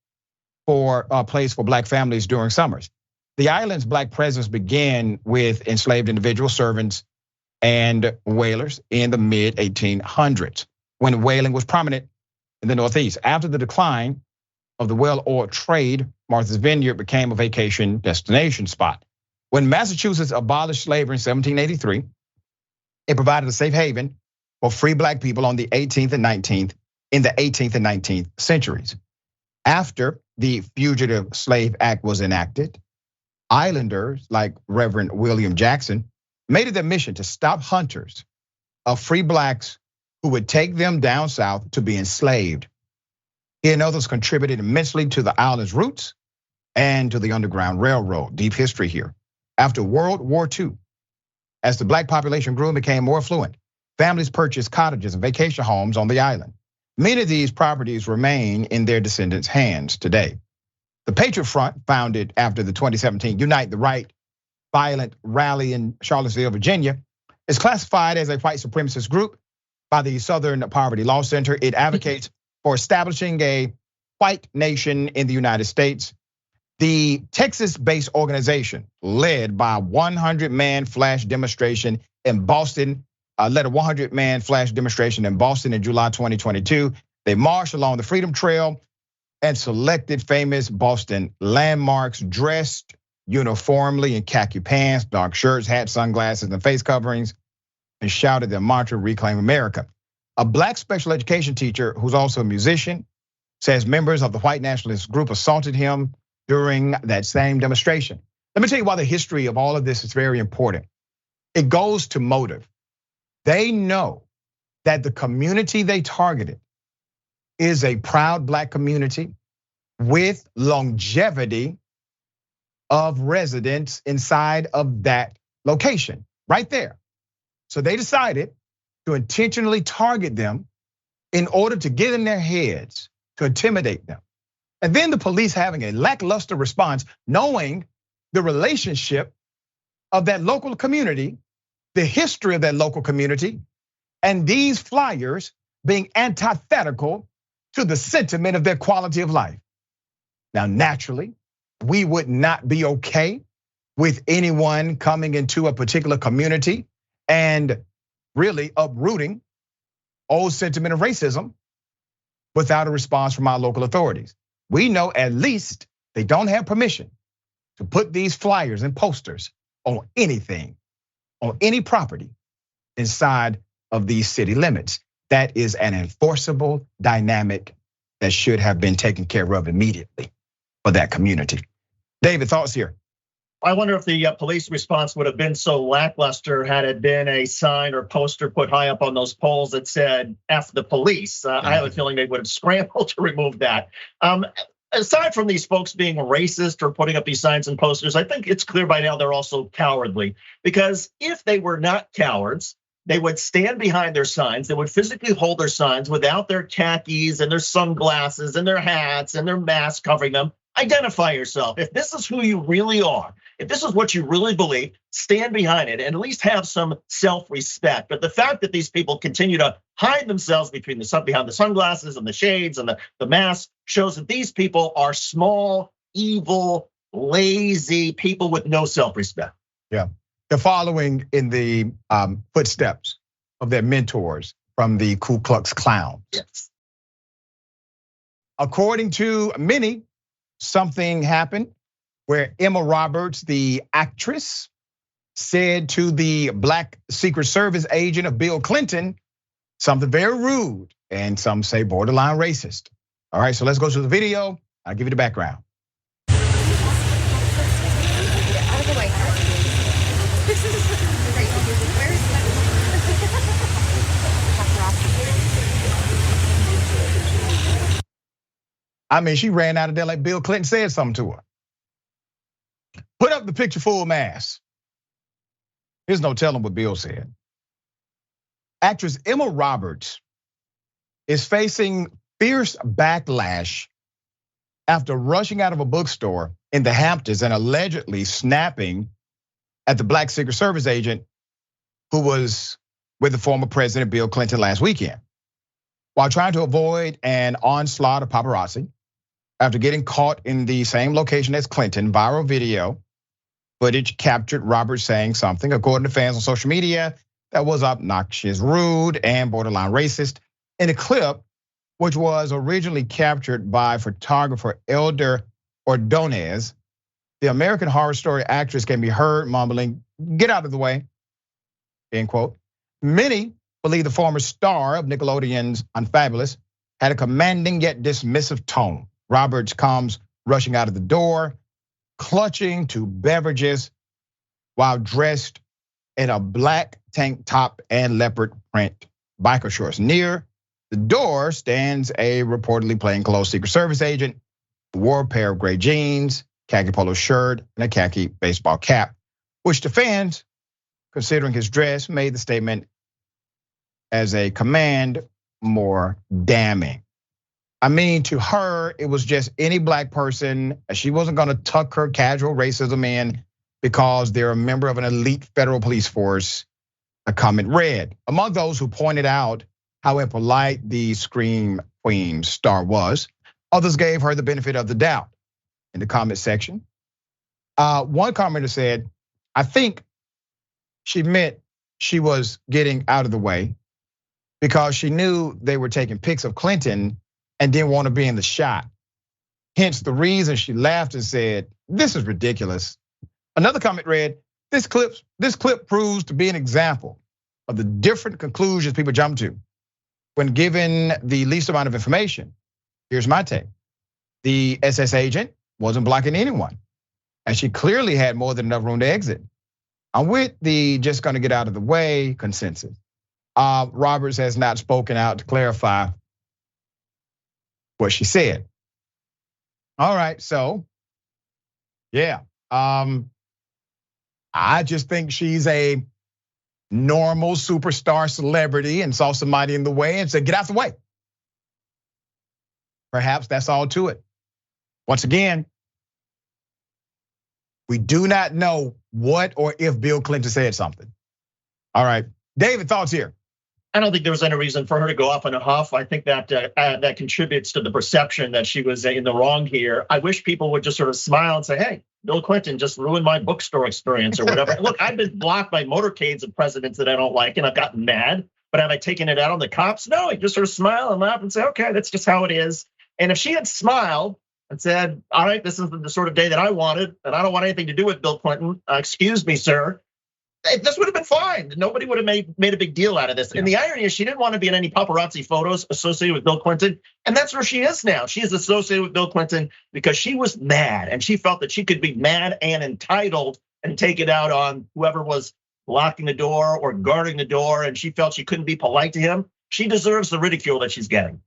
for a place for black families during summers. The island's black presence began with enslaved individual servants and whalers in the mid-1800s, when whaling was prominent in the Northeast. After the decline of the whale-oil trade, Martha's Vineyard became a vacation destination spot. When Massachusetts abolished slavery in 1783, it provided a safe haven for free black people in the 18th and 19th centuries. After the Fugitive Slave Act was enacted, islanders like Reverend William Jackson made it their mission to stop hunters of free blacks who would take them down south to be enslaved. He and others contributed immensely to the island's roots and to the Underground Railroad. Deep history here. After World War II, as the black population grew and became more affluent, families purchased cottages and vacation homes on the island. Many of these properties remain in their descendants' hands today. The Patriot Front, founded after the 2017 Unite the Right violent rally in Charlottesville, Virginia, is classified as a white supremacist group by the Southern Poverty Law Center. It advocates for establishing a white nation in the United States. The Texas-based organization, led by a 100-man flash demonstration in Boston, led a 100-man flash demonstration in Boston in July 2022. They marched along the Freedom Trail and selected famous Boston landmarks, dressed uniformly in khaki pants, dark shirts, hats, sunglasses, and face coverings, and shouted their mantra, "Reclaim America." A black special education teacher, who's also a musician, says members of the white nationalist group assaulted him during that same demonstration. Let me tell you why the history of all of this is very important. It goes to motive. They know that the community they targeted is a proud black community with longevity of residents inside of that location, right there. So they decided to intentionally target them in order to get in their heads, to intimidate them. And then the police having a lackluster response, knowing the relationship of that local community, the history of that local community, and these flyers being antithetical to the sentiment of their quality of life. Now, naturally, we would not be okay with anyone coming into a particular community and really uprooting old sentiment of racism without a response from our local authorities. We know at least they don't have permission to put these flyers and posters on anything, on any property inside of these city limits. That is an enforceable dynamic that should have been taken care of immediately for that community. David, thoughts here? I wonder if the police response would have been so lackluster had it been a sign or poster put high up on those poles that said "F the police." I have a feeling they would have scrambled to remove that. Aside from these folks being racist or putting up these signs and posters, I think it's clear by now they're also cowardly. Because if they were not cowards, they would stand behind their signs. They would physically hold their signs without their khakis and their sunglasses and their hats and their masks covering them. Identify yourself. If this is who you really are, if this is what you really believe, stand behind it and at least have some self-respect. But the fact that these people continue to hide themselves behind the sunglasses and the shades and the masks shows that these people are small, evil, lazy people with no self-respect. Yeah, they're following in the footsteps of their mentors from the Ku Klux Klans. Yes. According to many, something happened where Emma Roberts, the actress, said to the Black Secret Service agent of Bill Clinton something very rude and some say borderline racist. All right, so let's go to the video. I'll give you the background. I mean, she ran out of there like Bill Clinton said something to her. Put up the picture full mask. There's no telling what Bill said. Actress Emma Roberts is facing fierce backlash after rushing out of a bookstore in the Hamptons and allegedly snapping at the Black Secret Service agent who was with the former president Bill Clinton last weekend. While trying to avoid an onslaught of paparazzi, after getting caught in the same location as Clinton, viral video footage captured Roberts saying something, according to fans on social media, that was obnoxious, rude, and borderline racist. In a clip, which was originally captured by photographer Elder Ordonez, the American Horror Story actress can be heard mumbling, "Get out of the way," end quote. Many believe the former star of Nickelodeon's Unfabulous had a commanding yet dismissive tone. Roberts comes rushing out of the door, clutching to beverages while dressed in a black tank top and leopard print biker shorts. Near the door stands a reportedly plainclothes Secret Service agent who wore a pair of gray jeans, khaki polo shirt, and a khaki baseball cap, which the fans, considering his dress, made the statement as a command more damning. I mean, to her, it was just any black person. She wasn't gonna tuck her casual racism in because they're a member of an elite federal police force, a comment read. Among those who pointed out how impolite the Scream Queen star was, others gave her the benefit of the doubt. In the comment section, one commenter said, "I think she meant she was getting out of the way because she knew they were taking pics of Clinton and didn't want to be in the shot. Hence the reason she laughed and said, 'This is ridiculous.'" Another comment read, this clip proves to be an example of the different conclusions people jump to when given the least amount of information. Here's my take. The SS agent wasn't blocking anyone, and she clearly had more than enough room to exit. I'm with the just gonna get out of the way consensus. Roberts has not spoken out to clarify what she said. All right, so yeah, I just think she's a normal superstar celebrity and saw somebody in the way and said, "Get out the way." Perhaps that's all to it. Once again, We do not know what or if Bill Clinton said something. All right, David, thoughts here? I don't think there was any reason for her to go off in a huff. I think that that contributes to the perception that she was in the wrong here. I wish people would just sort of smile and say, hey, Bill Clinton just ruined my bookstore experience or whatever. Look, I've been blocked by motorcades of presidents that I don't like, and I've gotten mad. But have I taken it out on the cops? No, I just sort of smile and laugh and say, okay, that's just how it is. And if she had smiled and said, all right, this is the sort of day that I wanted, and I don't want anything to do with Bill Clinton, excuse me, sir, this would have been fine. Nobody would have made a big deal out of this. And the irony is she didn't want to be in any paparazzi photos associated with Bill Clinton. And that's where she is now. She is associated with Bill Clinton because she was mad and she felt that she could be mad and entitled and take it out on whoever was locking the door or guarding the door. And she felt she couldn't be polite to him. She deserves the ridicule that she's getting.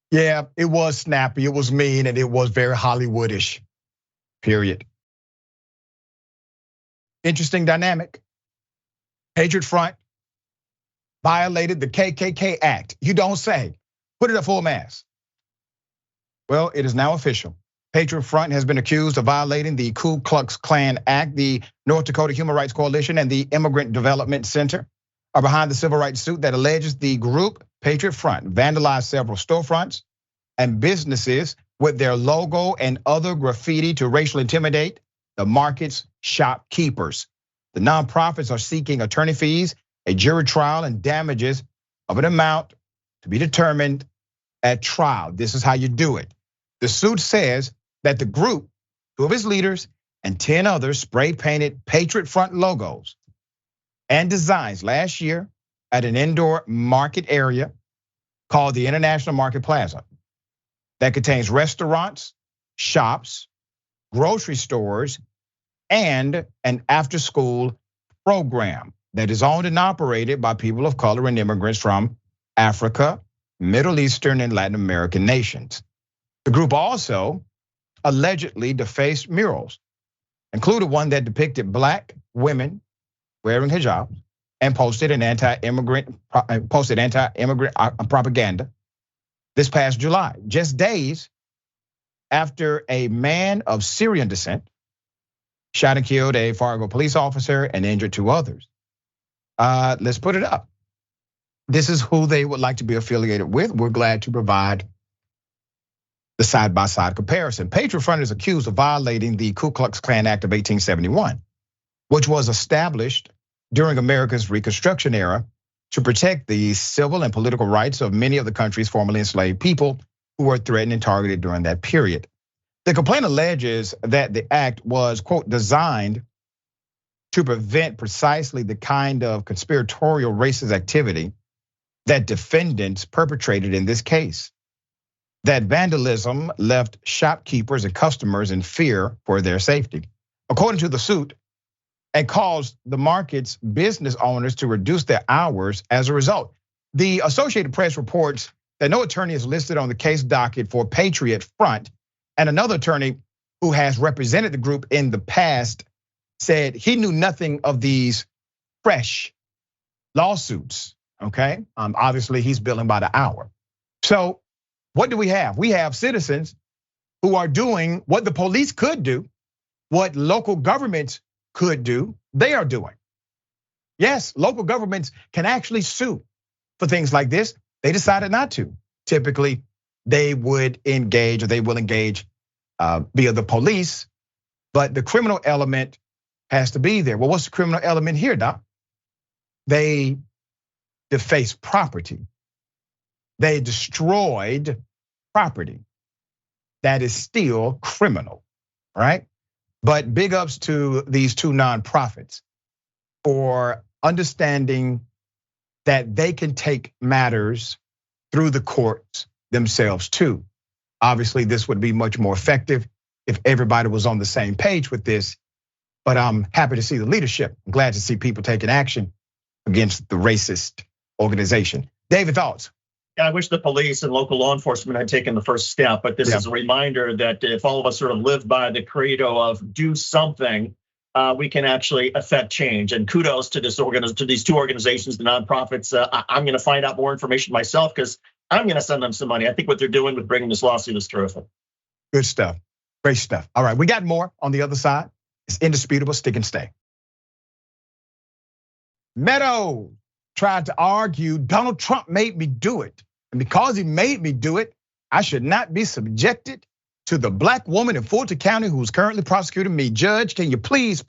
Yeah, it was snappy, it was mean, and it was very Hollywoodish, period. Interesting dynamic. Patriot Front violated the KKK Act. You don't say. Put it at full mass. Well, it is now official. Patriot Front has been accused of violating the Ku Klux Klan Act. The North Dakota Human Rights Coalition and the Immigrant Development Center are behind the civil rights suit that alleges the group, Patriot Front, vandalized several storefronts and businesses with their logo and other graffiti to racially intimidate the market's shopkeepers. The nonprofits are seeking attorney fees, a jury trial, and damages of an amount to be determined at trial. This is how you do it. The suit says that the group, 2 of its leaders and 10 others, spray painted Patriot Front logos and designs last year at an indoor market area called the International Market Plaza that contains restaurants, shops, grocery stores, and an after-school program that is owned and operated by people of color and immigrants from Africa, Middle Eastern, and Latin American nations. The group also allegedly defaced murals, including one that depicted black women wearing hijabs and posted anti-immigrant propaganda this past July, just days after a man of Syrian descent shot and killed a Fargo police officer and injured 2 others. Let's put it up. This is who they would like to be affiliated with. We're glad to provide the side-by-side comparison. Patriot Front is accused of violating the Ku Klux Klan Act of 1871, which was established during America's Reconstruction era to protect the civil and political rights of many of the country's formerly enslaved people who were threatened and targeted during that period. The complaint alleges that the act was, quote, designed to prevent precisely the kind of conspiratorial racist activity that defendants perpetrated in this case. That vandalism left shopkeepers and customers in fear for their safety, according to the suit, and caused the market's business owners to reduce their hours as a result. The Associated Press reports that no attorney is listed on the case docket for Patriot Front, and another attorney who has represented the group in the past said he knew nothing of these fresh lawsuits, okay? Obviously he's billing by the hour. So what do we have? We have citizens who are doing what the police could do, what local governments could do, they are doing. Yes, local governments can actually sue for things like this. They decided not to. Typically, they would engage or they will engage via the police, but the criminal element has to be there. Well, what's the criminal element here, Doc? They defaced property. They destroyed property. That is still criminal, right? But big ups to these 2 nonprofits for understanding that they can take matters through the courts themselves too. Obviously, this would be much more effective if everybody was on the same page with this, but I'm happy to see the leadership. I'm glad to see people taking action against the racist organization. David, thoughts? I wish the police and local law enforcement had taken the first step, but this is a reminder that if all of us sort of live by the credo of do something, we can actually affect change. And kudos to these 2 organizations, the nonprofits. I'm going to find out more information myself because I'm going to send them some money. I think what they're doing with bringing this lawsuit is terrific. Good stuff, great stuff. All right, we got more on the other side. It's indisputable, stick and stay. Meadows tried to argue Donald Trump made me do it. And because he made me do it, I should not be subjected to the black woman in Fulton County who's currently prosecuting me. Judge, can you please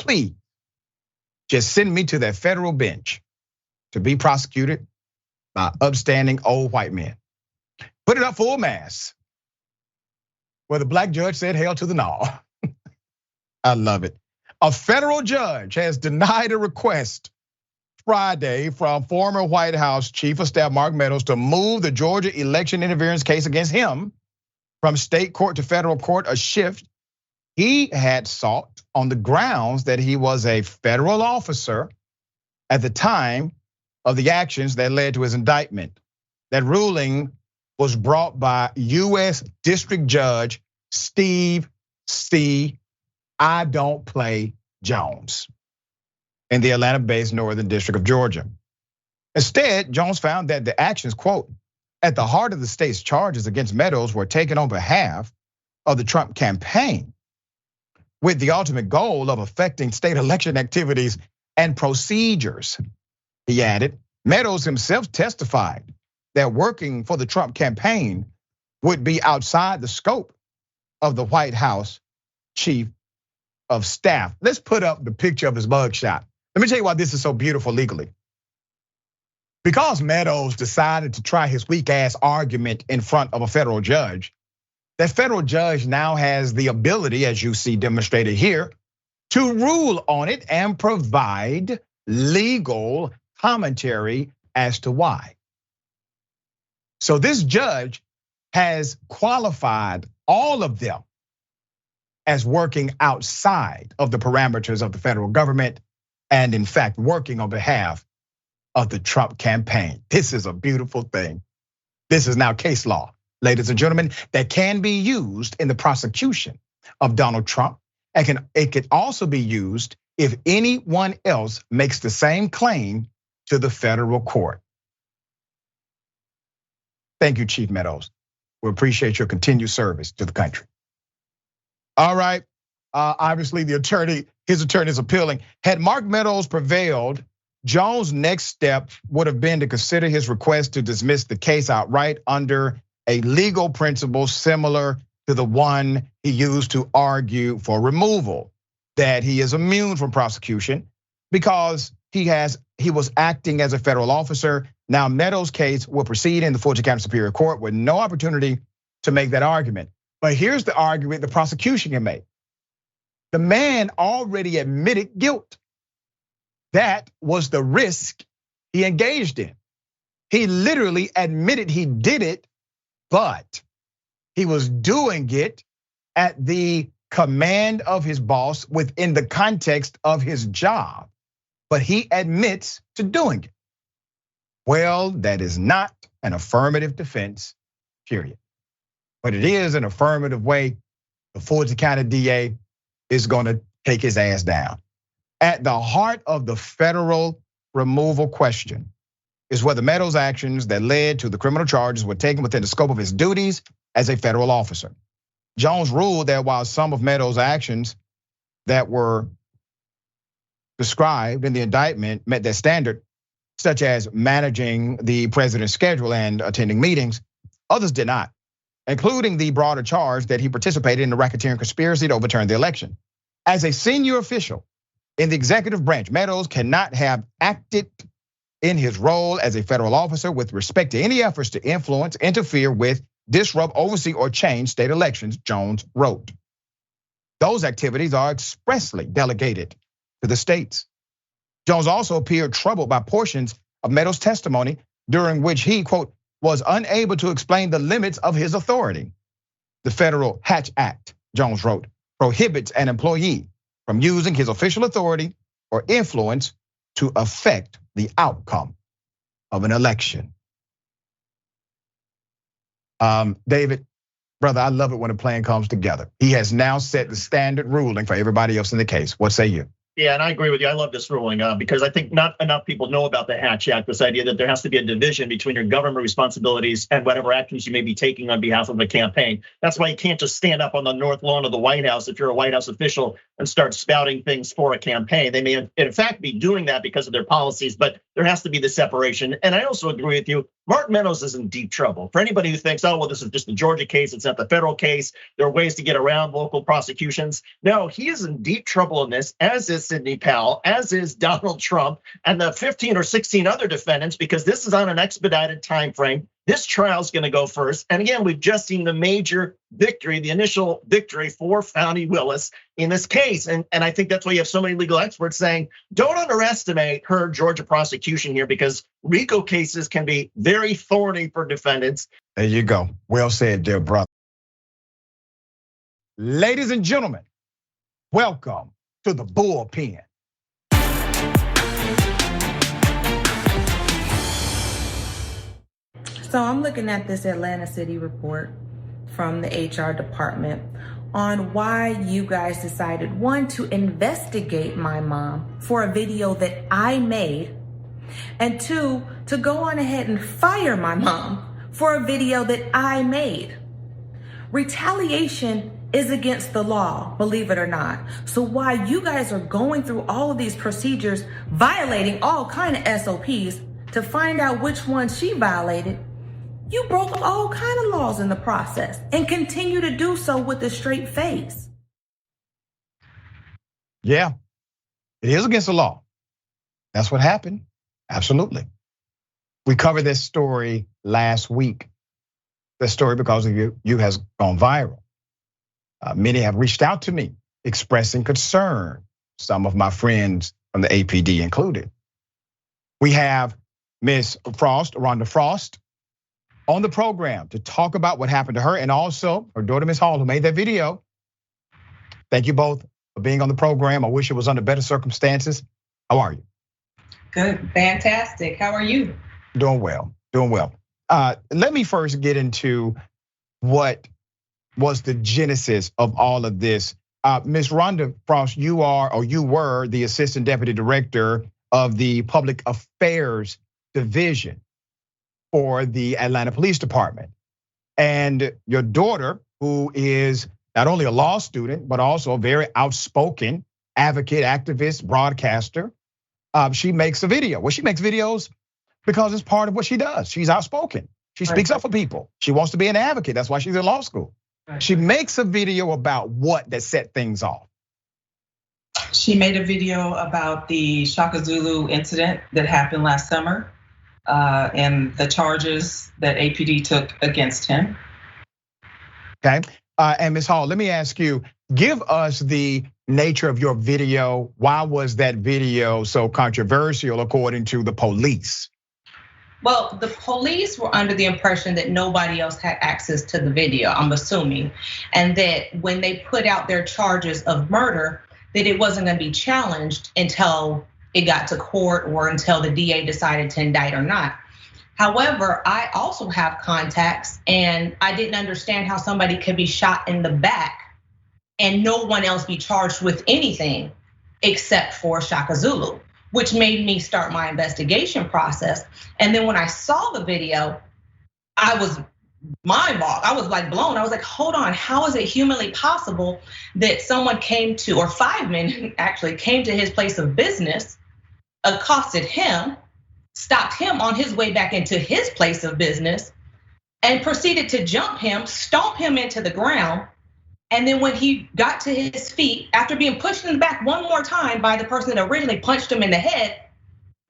just send me to that federal bench to be prosecuted by upstanding old white men? Put it up full mass, where the black judge said, "Hail to the no." I love it. A federal judge has denied a request Friday from former White House Chief of Staff Mark Meadows to move the Georgia election interference case against him from state court to federal court, a shift he had sought on the grounds that he was a federal officer at the time of the actions that led to his indictment. That ruling was brought by U.S. District Judge Steve C. I don't play Jones in the Atlanta-based Northern District of Georgia. Instead, Jones found that the actions, quote, at the heart of the state's charges against Meadows were taken on behalf of the Trump campaign, with the ultimate goal of affecting state election activities and procedures. He added, Meadows himself testified that working for the Trump campaign would be outside the scope of the White House Chief of Staff. Let's put up the picture of his mugshot. Let me tell you why this is so beautiful legally. Because Meadows decided to try his weak ass argument in front of a federal judge, that federal judge now has the ability, as you see demonstrated here, to rule on it and provide legal commentary as to why. So this judge has qualified all of them as working outside of the parameters of the federal government and in fact working on behalf of the Trump campaign. This is a beautiful thing. This is now case law, ladies and gentlemen, that can be used in the prosecution of Donald Trump. And it can also be used if anyone else makes the same claim to the federal court. Thank you, Chief Meadows. We appreciate your continued service to the country. All right, obviously his attorney is appealing. Had Mark Meadows prevailed, Jones' next step would have been to consider his request to dismiss the case outright under a legal principle similar to the one he used to argue for removal, that he is immune from prosecution because he was acting as a federal officer. Now Meadows' case will proceed in the Fulton County Superior Court with no opportunity to make that argument. But here's the argument the prosecution can make. The man already admitted guilt. That was the risk he engaged in. He literally admitted he did it, but he was doing it at the command of his boss within the context of his job. But he admits to doing it. Well, that is not an affirmative defense, period. But it is an affirmative way the Fulton County DA is gonna take his ass down. At the heart of the federal removal question is whether Meadows' actions that led to the criminal charges were taken within the scope of his duties as a federal officer. Jones ruled that while some of Meadows' actions that were described in the indictment met that standard, such as managing the president's schedule and attending meetings, others did not, including the broader charge that he participated in the racketeering conspiracy to overturn the election. As a senior official in the executive branch, Meadows cannot have acted in his role as a federal officer with respect to any efforts to influence, interfere with, disrupt, oversee, or change state elections, Jones wrote. Those activities are expressly delegated to the states. Jones also appeared troubled by portions of Meadows' testimony during which he, quote, was unable to explain the limits of his authority. The Federal Hatch Act, Jones wrote, prohibits an employee from using his official authority or influence to affect the outcome of an election. David, brother, I love it when a plan comes together. He has now set the standard ruling for everybody else in the case. What say you? Yeah, and I agree with you. I love this ruling because I think not enough people know about the Hatch Act, this idea that there has to be a division between your government responsibilities and whatever actions you may be taking on behalf of a campaign. That's why you can't just stand up on the north lawn of the White House if you're a White House official and start spouting things for a campaign. They may in fact be doing that because of their policies, but there has to be the separation. And I also agree with you, Mark Meadows is in deep trouble. For anybody who thinks, oh, well, this is just the Georgia case, it's not the federal case, there are ways to get around local prosecutions. No, he is in deep trouble in this, as is Sidney Powell, as is Donald Trump, and the 15 or 16 other defendants, because this is on an expedited time frame. This trial is going to go first. And again, we've just seen the major victory, the initial victory for Fani Willis in this case. And I think that's why you have so many legal experts saying, don't underestimate her Georgia prosecution here, because RICO cases can be very thorny for defendants. There you go. Well said, dear brother. Ladies and gentlemen, welcome to the bullpen. So I'm looking at this Atlanta City report from the HR department on why you guys decided, one, to investigate my mom for a video that I made, and two, to go on ahead and fire my mom for a video that I made. Retaliation is against the law, believe it or not. So while you guys are going through all of these procedures, violating all kind of SOPs to find out which ones she violated, you broke all kind of laws in the process and continue to do so with a straight face. Yeah, it is against the law. That's what happened. Absolutely. We covered this story last week. This story, because of you has gone viral. Many have reached out to me expressing concern, some of my friends from the APD included. We have Miss Frost, Rhonda Frost, on the program to talk about what happened to her, and also her daughter, Miss Hall, who made that video. Thank you both for being on the program. I wish it was under better circumstances. How are you? Good, fantastic. How are you? Doing well, doing well. Let me first get into what was the genesis of all of this. Ms. Rhonda Frost, you were the Assistant Deputy Director of the Public Affairs Division for the Atlanta Police Department. And your daughter, who is not only a law student, but also a very outspoken advocate, activist, broadcaster, she makes a video. Well, she makes videos because it's part of what she does. She's outspoken. She speaks up for people. She wants to be an advocate. That's why she's in law school. She makes a video about what that set things off. She made a video about the Shaka Zulu incident that happened last summer. And the charges that APD took against him. Okay, and Ms. Hall, let me ask you, give us the nature of your video. Why was that video so controversial according to the police? Well, the police were under the impression that nobody else had access to the video, I'm assuming. And that when they put out their charges of murder, that it wasn't gonna be challenged until it got to court or until the DA decided to indict or not. However, I also have contacts, and I didn't understand how somebody could be shot in the back and no one else be charged with anything except for Shaka Zulu, which made me start my investigation process. And then when I saw the video, I was mind-boggled. I was like blown. I was like, hold on, how is it humanly possible that someone came to, or 5 men actually came to his place of business, accosted him, stopped him on his way back into his place of business, and proceeded to jump him, stomp him into the ground. And then when he got to his feet, after being pushed in the back one more time by the person that originally punched him in the head,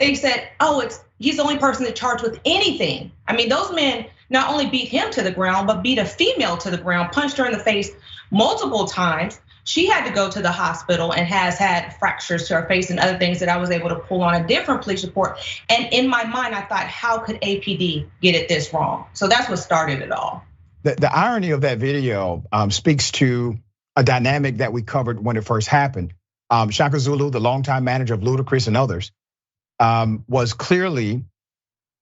they said, oh, he's the only person that charged with anything. I mean, those men not only beat him to the ground, but beat a female to the ground, punched her in the face multiple times. She had to go to the hospital and has had fractures to her face and other things that I was able to pull on a different police report. And in my mind, I thought, how could APD get it this wrong? So that's what started it all. The irony of that video speaks to a dynamic that we covered when it first happened. Shaka Zulu, the longtime manager of Ludacris and others, was clearly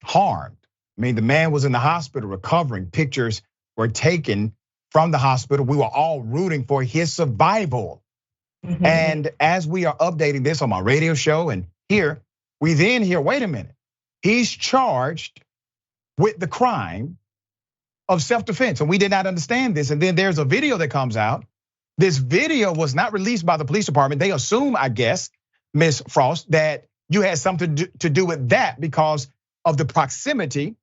harmed. I mean, the man was in the hospital recovering. Pictures were taken from the hospital. We were all rooting for his survival. Mm-hmm. And as we are updating this on my radio show and here, we then hear, wait a minute, he's charged with the crime of self-defense. And we did not understand this. And then there's a video that comes out This video was not released by the police department. They assume, I guess, Ms. Frost, that you had something to do with that because of the proximity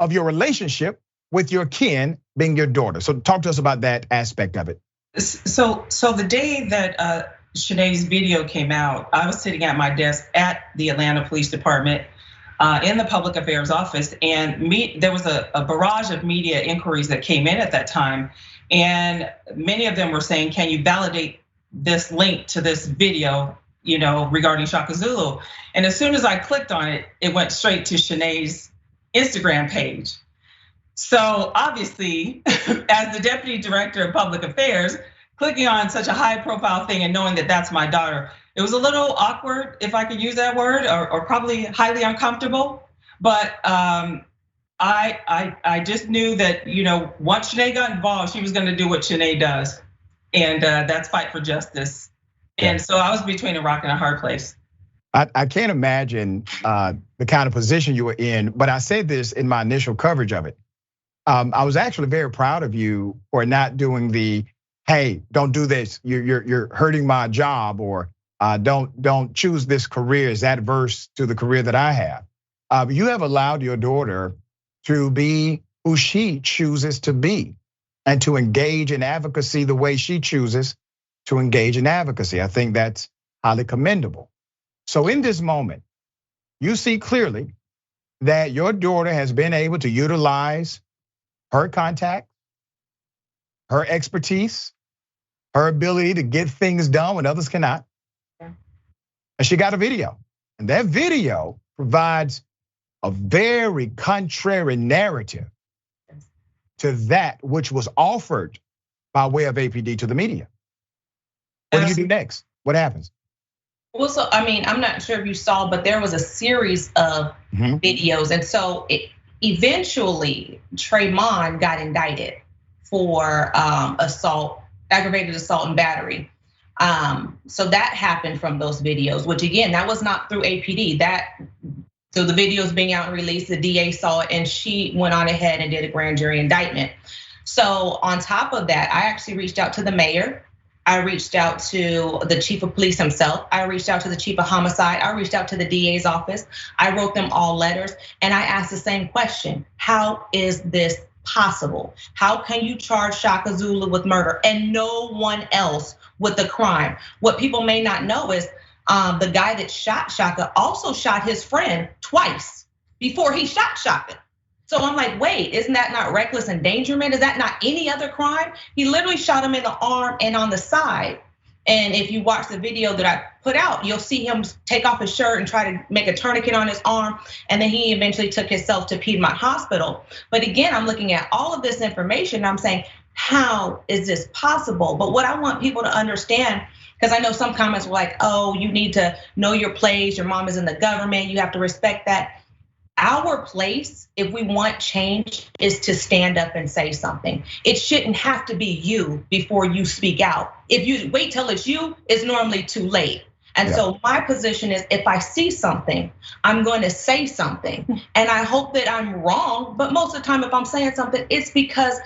of your relationship with your kin being your daughter. So talk to us about that aspect of it. So the day that Shanae's video came out, I was sitting at my desk at the Atlanta Police Department in the public affairs office, and there was a barrage of media inquiries that came in at that time, and many of them were saying, "Can you validate this link to this video, regarding Shaka Zulu?" And as soon as I clicked on it, it went straight to Shanae's Instagram page. So obviously, as the deputy director of public affairs, clicking on such a high profile thing and knowing that that's my daughter, it was a little awkward, if I could use that word, or probably highly uncomfortable. But I just knew that, once Shanae got involved, she was gonna do what Shanae does. And that's fight for justice. And so I was between a rock and a hard place. I can't imagine the kind of position you were in, but I said this in my initial coverage of it. I was actually very proud of you for not doing the, "Hey, don't do this. You're hurting my job," or don't choose this career as adverse to the career that I have. You have allowed your daughter to be who she chooses to be and to engage in advocacy the way she chooses to engage in advocacy. I think that's highly commendable. So in this moment, you see clearly that your daughter has been able to utilize her contact, her expertise, her ability to get things done when others cannot. And she got a video. And that video provides a very contrary narrative to that which was offered by way of APD to the media. What do you do next? What happens? Well, so I'm not sure if you saw, but there was a series of videos. And so eventually Trayvon got indicted for assault, aggravated assault and battery. So that happened from those videos, which again, that was not through APD. So the videos being out and released, the DA saw it and she went on ahead and did a grand jury indictment. So on top of that, I actually reached out to the mayor. I reached out to the chief of police himself. I reached out to the chief of homicide. I reached out to the DA's office. I wrote them all letters and I asked the same question. How is this possible? How can you charge Shaka Zulu with murder and no one else with the crime? What people may not know is the guy that shot Shaka also shot his friend twice before he shot Shaka. So I'm like, wait, isn't that not reckless endangerment? Is that not any other crime? He literally shot him in the arm and on the side. And if you watch the video that I put out, you'll see him take off his shirt and try to make a tourniquet on his arm. And then he eventually took himself to Piedmont Hospital. But again, I'm looking at all of this information and I'm saying, how is this possible? But what I want people to understand, because I know some comments were like, oh, you need to know your place. Your mom is in the government. You have to respect that. Our place, if we want change, is to stand up and say something. It shouldn't have to be you before you speak out. If you wait till it's you, it's normally too late. And so my position is if I see something, I'm going to say something. And I hope that I'm wrong, but most of the time if I'm saying something, it's because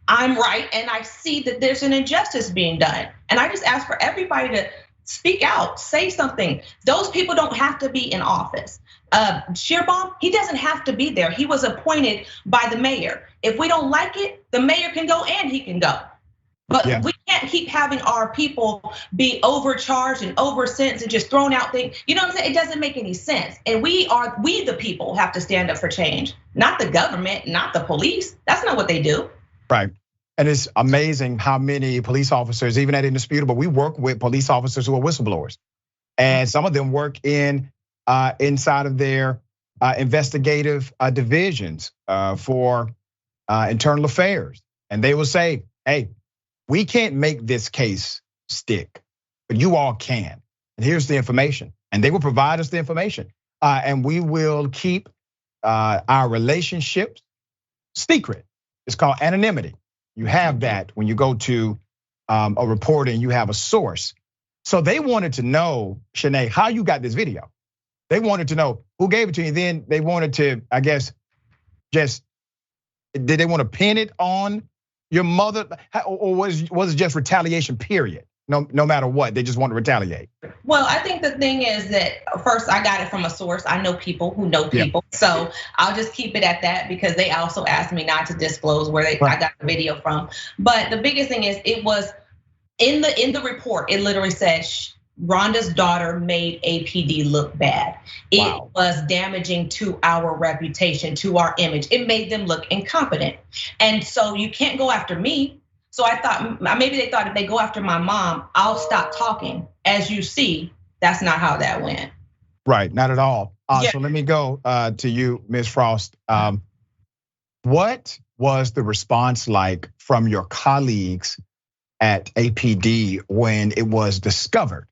I'm right and I see that there's an injustice being done. And I just ask for everybody to speak out, say something. Those people don't have to be in office. Shearbaum, he doesn't have to be there. He was appointed by the mayor. If we don't like it, the mayor can go and he can go. But we can't keep having our people be overcharged and oversentenced and just thrown out things. You know what I'm saying? It doesn't make any sense. And we the people have to stand up for change, not the government, not the police. That's not what they do. Right. And it's amazing how many police officers, even at Indisputable, we work with police officers who are whistleblowers. And some of them work inside of their investigative divisions for internal affairs. And they will say, hey, we can't make this case stick, but you all can. And here's the information. And they will provide us the information. And we will keep our relationships secret. It's called anonymity. You have that when you go to a report and you have a source. So they wanted to know, Shanae, how you got this video. They wanted to know who gave it to you. Then they wanted to, I guess, did they want to pin it on your mother, or was it just retaliation, period? No matter what, they just want to retaliate. Well, I think the thing is that first I got it from a source. I know people who know people. Yeah. So I'll just keep it at that because they also asked me not to disclose where I got the video from. But the biggest thing is it was in the report, it literally said Rhonda's daughter made APD look bad. It was damaging to our reputation, to our image. It made them look incompetent. And so you can't go after me. So I thought maybe they thought if they go after my mom, I'll stop talking. As you see, that's not how that went. Right, not at all. So let me go to you, Ms. Frost. What was the response like from your colleagues at APD when it was discovered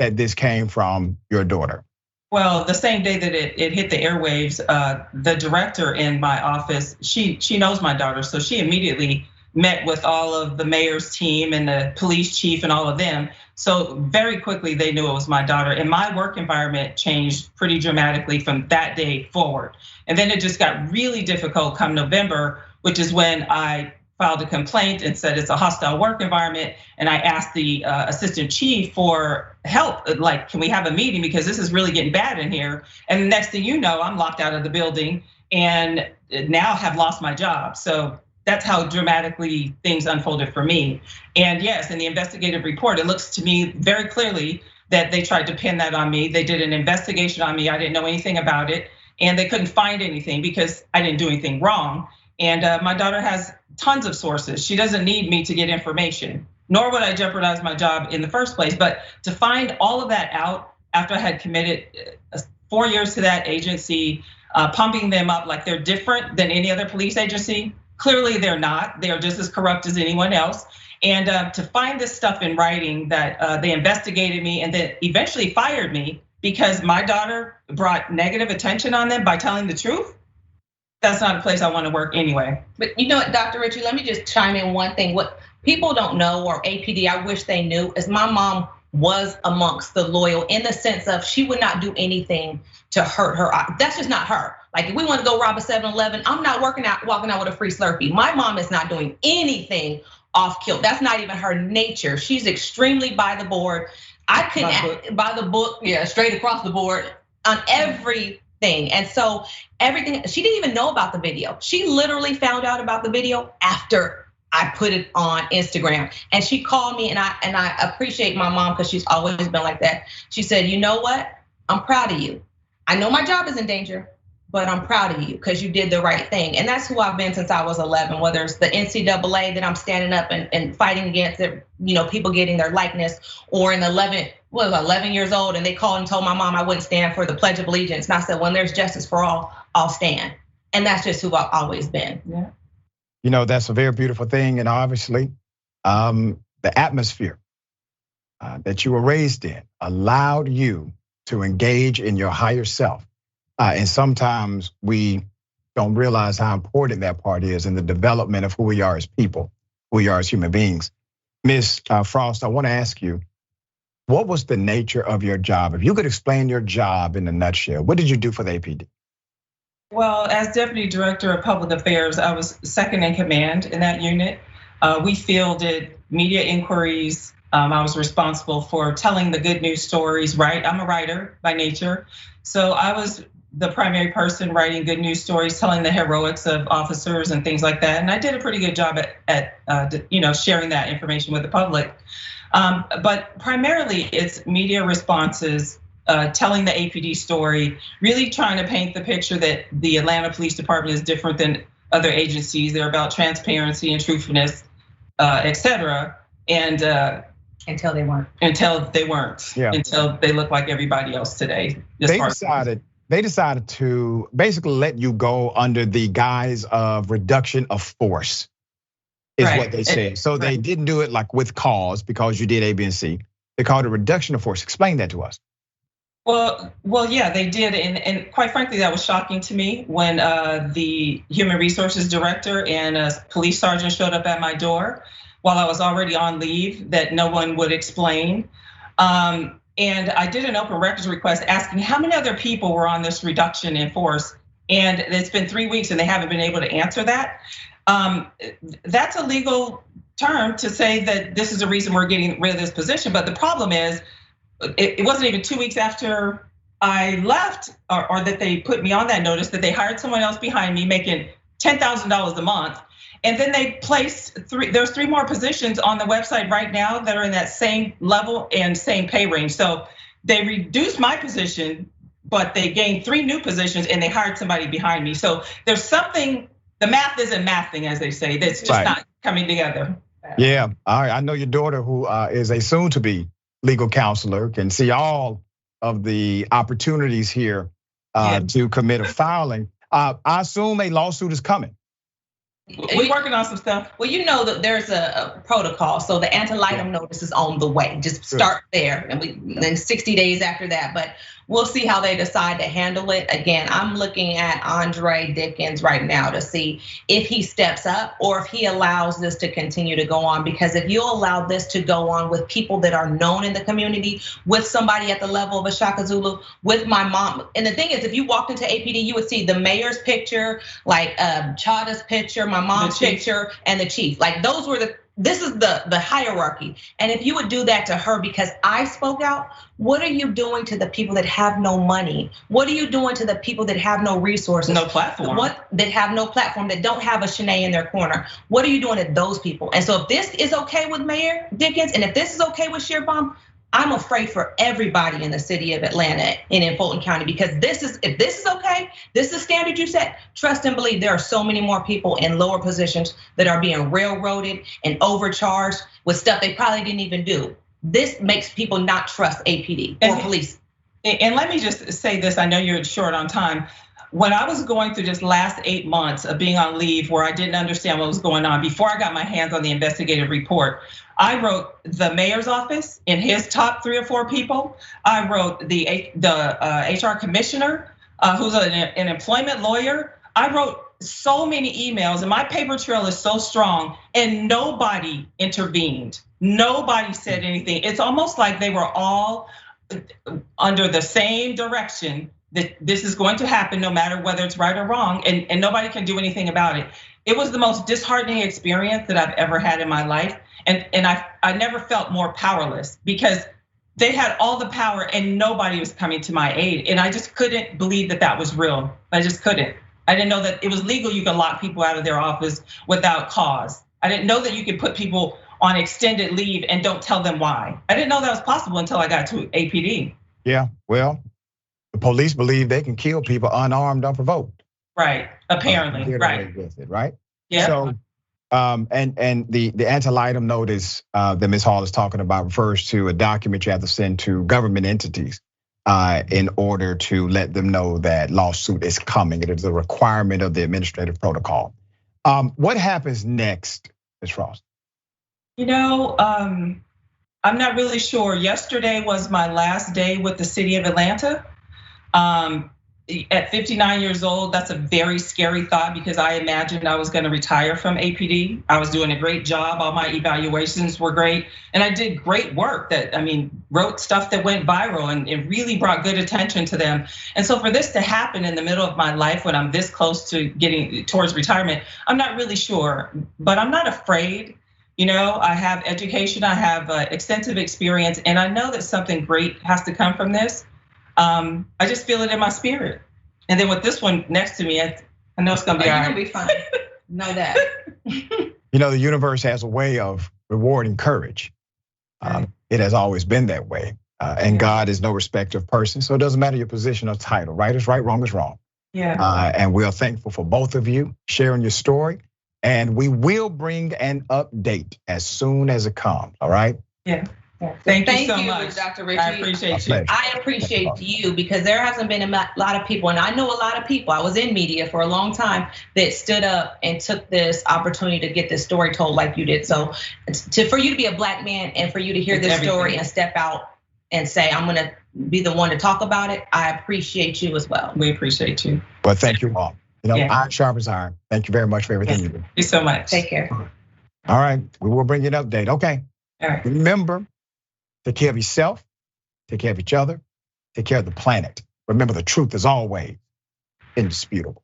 that this came from your daughter? Well, the same day that it hit the airwaves, the director in my office, she knows my daughter, so she immediately met with all of the mayor's team and the police chief and all of them. So very quickly they knew it was my daughter. And my work environment changed pretty dramatically from that day forward. And then it just got really difficult come November, which is when I filed a complaint and said it's a hostile work environment. And I asked the assistant chief for help, like, can we have a meeting? Because this is really getting bad in here. And the next thing you know, I'm locked out of the building and now have lost my job. So that's how dramatically things unfolded for me. And yes, in the investigative report, it looks to me very clearly that they tried to pin that on me. They did an investigation on me. I didn't know anything about it. And they couldn't find anything because I didn't do anything wrong. And my daughter has tons of sources. She doesn't need me to get information, nor would I jeopardize my job in the first place. But to find all of that out after I had committed 4 years to that agency, pumping them up like they're different than any other police agency, clearly they're not. They are just as corrupt as anyone else. And to find this stuff in writing that they investigated me and then eventually fired me because my daughter brought negative attention on them by telling the truth, that's not a place I want to work anyway. But you know what, Dr. Richey, let me just chime in one thing. What people don't know, or APD, I wish they knew, is my mom was amongst the loyal in the sense of she would not do anything to hurt her. That's just not her. Like if we want to go rob a 7-Eleven, I'm not walking out with a free Slurpee. My mom is not doing anything off kilt. That's not even her nature. She's extremely by the board. I couldn't by the book, yeah, straight across the board on everything. And so everything, she didn't even know about the video. She literally found out about the video after I put it on Instagram. And she called me, and I appreciate my mom because she's always been like that. She said, you know what? I'm proud of you. I know my job is in danger, but I'm proud of you because you did the right thing. And that's who I've been since I was 11, whether it's the NCAA that I'm standing up and fighting against it, people getting their likeness, or in 11 years old, and they called and told my mom I wouldn't stand for the Pledge of Allegiance. And I said, when there's justice for all, I'll stand. And that's just who I've always been. Yeah. That's a very beautiful thing. And obviously, the atmosphere that you were raised in allowed you to engage in your higher self. And sometimes we don't realize how important that part is in the development of who we are as people, who we are as human beings. Ms. Frost, I want to ask you, what was the nature of your job? If you could explain your job in a nutshell, what did you do for the APD? Well, as Deputy Director of Public Affairs, I was second in command in that unit. We fielded media inquiries. I was responsible for telling the good news stories, right? I'm a writer by nature. So I was the primary person writing good news stories, telling the heroics of officers and things like that. And I did a pretty good job at sharing that information with the public. But primarily it's media responses, telling the APD story, really trying to paint the picture that the Atlanta Police Department is different than other agencies. They're about transparency and truthfulness, et cetera. And until they weren't. Yeah. Until they look like everybody else today. They decided to basically let you go under the guise of reduction of force, is what they said. So they didn't do it like with cause because you did A, B, and C. They called it reduction of force. Explain that to us. Well, yeah, they did, and quite frankly, that was shocking to me when the human resources director and a police sergeant showed up at my door while I was already on leave that no one would explain. And I did an open records request asking how many other people were on this reduction in force, and it's been 3 weeks and they haven't been able to answer that. That's a legal term to say that this is the reason we're getting rid of this position. But the problem is, it wasn't even 2 weeks after I left, or that they put me on that notice, that they hired someone else behind me making $10,000 a month. And then they placed there's 3 more positions on the website right now that are in that same level and same pay range. So they reduced my position, but they gained 3 new positions and they hired somebody behind me. So there's something, the math isn't mathing, as they say, that's just not coming together. Yeah, all right. I know your daughter, who is a soon-to-be legal counselor, can see all of the opportunities here to commit a filing. I assume a lawsuit is coming. We're working on some stuff. Well, you know that there's a protocol, so the ante-litem notice is on the way. Just start there, and then 60 days after that. But we'll see how they decide to handle it. Again, I'm looking at Andre Dickens right now to see if he steps up or if he allows this to continue to go on. Because if you allow this to go on with people that are known in the community, with somebody at the level of a Shaka Zulu, with my mom. And the thing is, if you walked into APD, you would see the mayor's picture, like Chada's picture, my mom's picture, and the chief. Like those were this is the hierarchy. And if you would do that to her because I spoke out, what are you doing to the people that have no money? What are you doing to the people that have no resources? No platform. That have no platform, that don't have a Shanae in their corner? What are you doing to those people? And so if this is okay with Mayor Dickens, and if this is okay with Shearbaum, I'm afraid for everybody in the city of Atlanta and in Fulton County, because if this is okay, this is the standard you set, trust and believe there are so many more people in lower positions that are being railroaded and overcharged with stuff they probably didn't even do. This makes people not trust APD or police. And let me just say this, I know you're short on time. When I was going through this last 8 months of being on leave where I didn't understand what was going on, before I got my hands on the investigative report, I wrote the mayor's office in his top 3 or 4 people. I wrote the HR commissioner, who's an employment lawyer. I wrote so many emails, and my paper trail is so strong, and nobody intervened. Nobody said anything. It's almost like they were all under the same direction, that this is going to happen no matter whether it's right or wrong, and nobody can do anything about it. It was the most disheartening experience that I've ever had in my life. And I never felt more powerless, because they had all the power and nobody was coming to my aid. And I just couldn't believe that that was real. I just couldn't. I didn't know that it was legal. You could lock people out of their office without cause. I didn't know that you could put people on extended leave and don't tell them why. I didn't know that was possible until I got to APD. Yeah, well, the police believe they can kill people unarmed, unprovoked. Right, apparently, right. With it, right? Yeah. So, and the ante-litem notice that Ms. Hall is talking about refers to a document you have to send to government entities in order to let them know that lawsuit is coming. It is a requirement of the administrative protocol. What happens next, Ms. Frost? You know, I'm not really sure. Yesterday was my last day with the city of Atlanta. At 59 years old, that's a very scary thought, because I imagined I was gonna retire from APD. I was doing a great job, all my evaluations were great, and I did great work that, wrote stuff that went viral and it really brought good attention to them. And so for this to happen in the middle of my life when I'm this close to getting towards retirement, I'm not really sure, but I'm not afraid. You know, I have education, I have extensive experience, and I know that something great has to come from this. I just feel it in my spirit. And then with this one next to me, I know it's gonna be all right. It's gonna be fun. Know that. You know, the universe has a way of rewarding courage. It has always been that way. And God is no respecter of persons, so it doesn't matter your position or title. Right is right, wrong is wrong. Yeah. And we are thankful for both of you sharing your story. And we will bring an update as soon as it comes, all right? Yeah. Thank you so much, Dr. Richey. I appreciate you. I appreciate you, because there hasn't been a lot of people, and I know a lot of people, I was in media for a long time, that stood up and took this opportunity to get this story told like you did. So for you to be a Black man and for you to hear this story and step out and say, I'm gonna be the one to talk about it, I appreciate you as well. We appreciate you. Well, thank you all. You know, iron sharpens iron. Thank you very much for everything you do. Thank you so much. Take care. All right, we will bring you an update, okay? All right. Remember, take care of yourself, take care of each other, take care of the planet. Remember, the truth is always indisputable.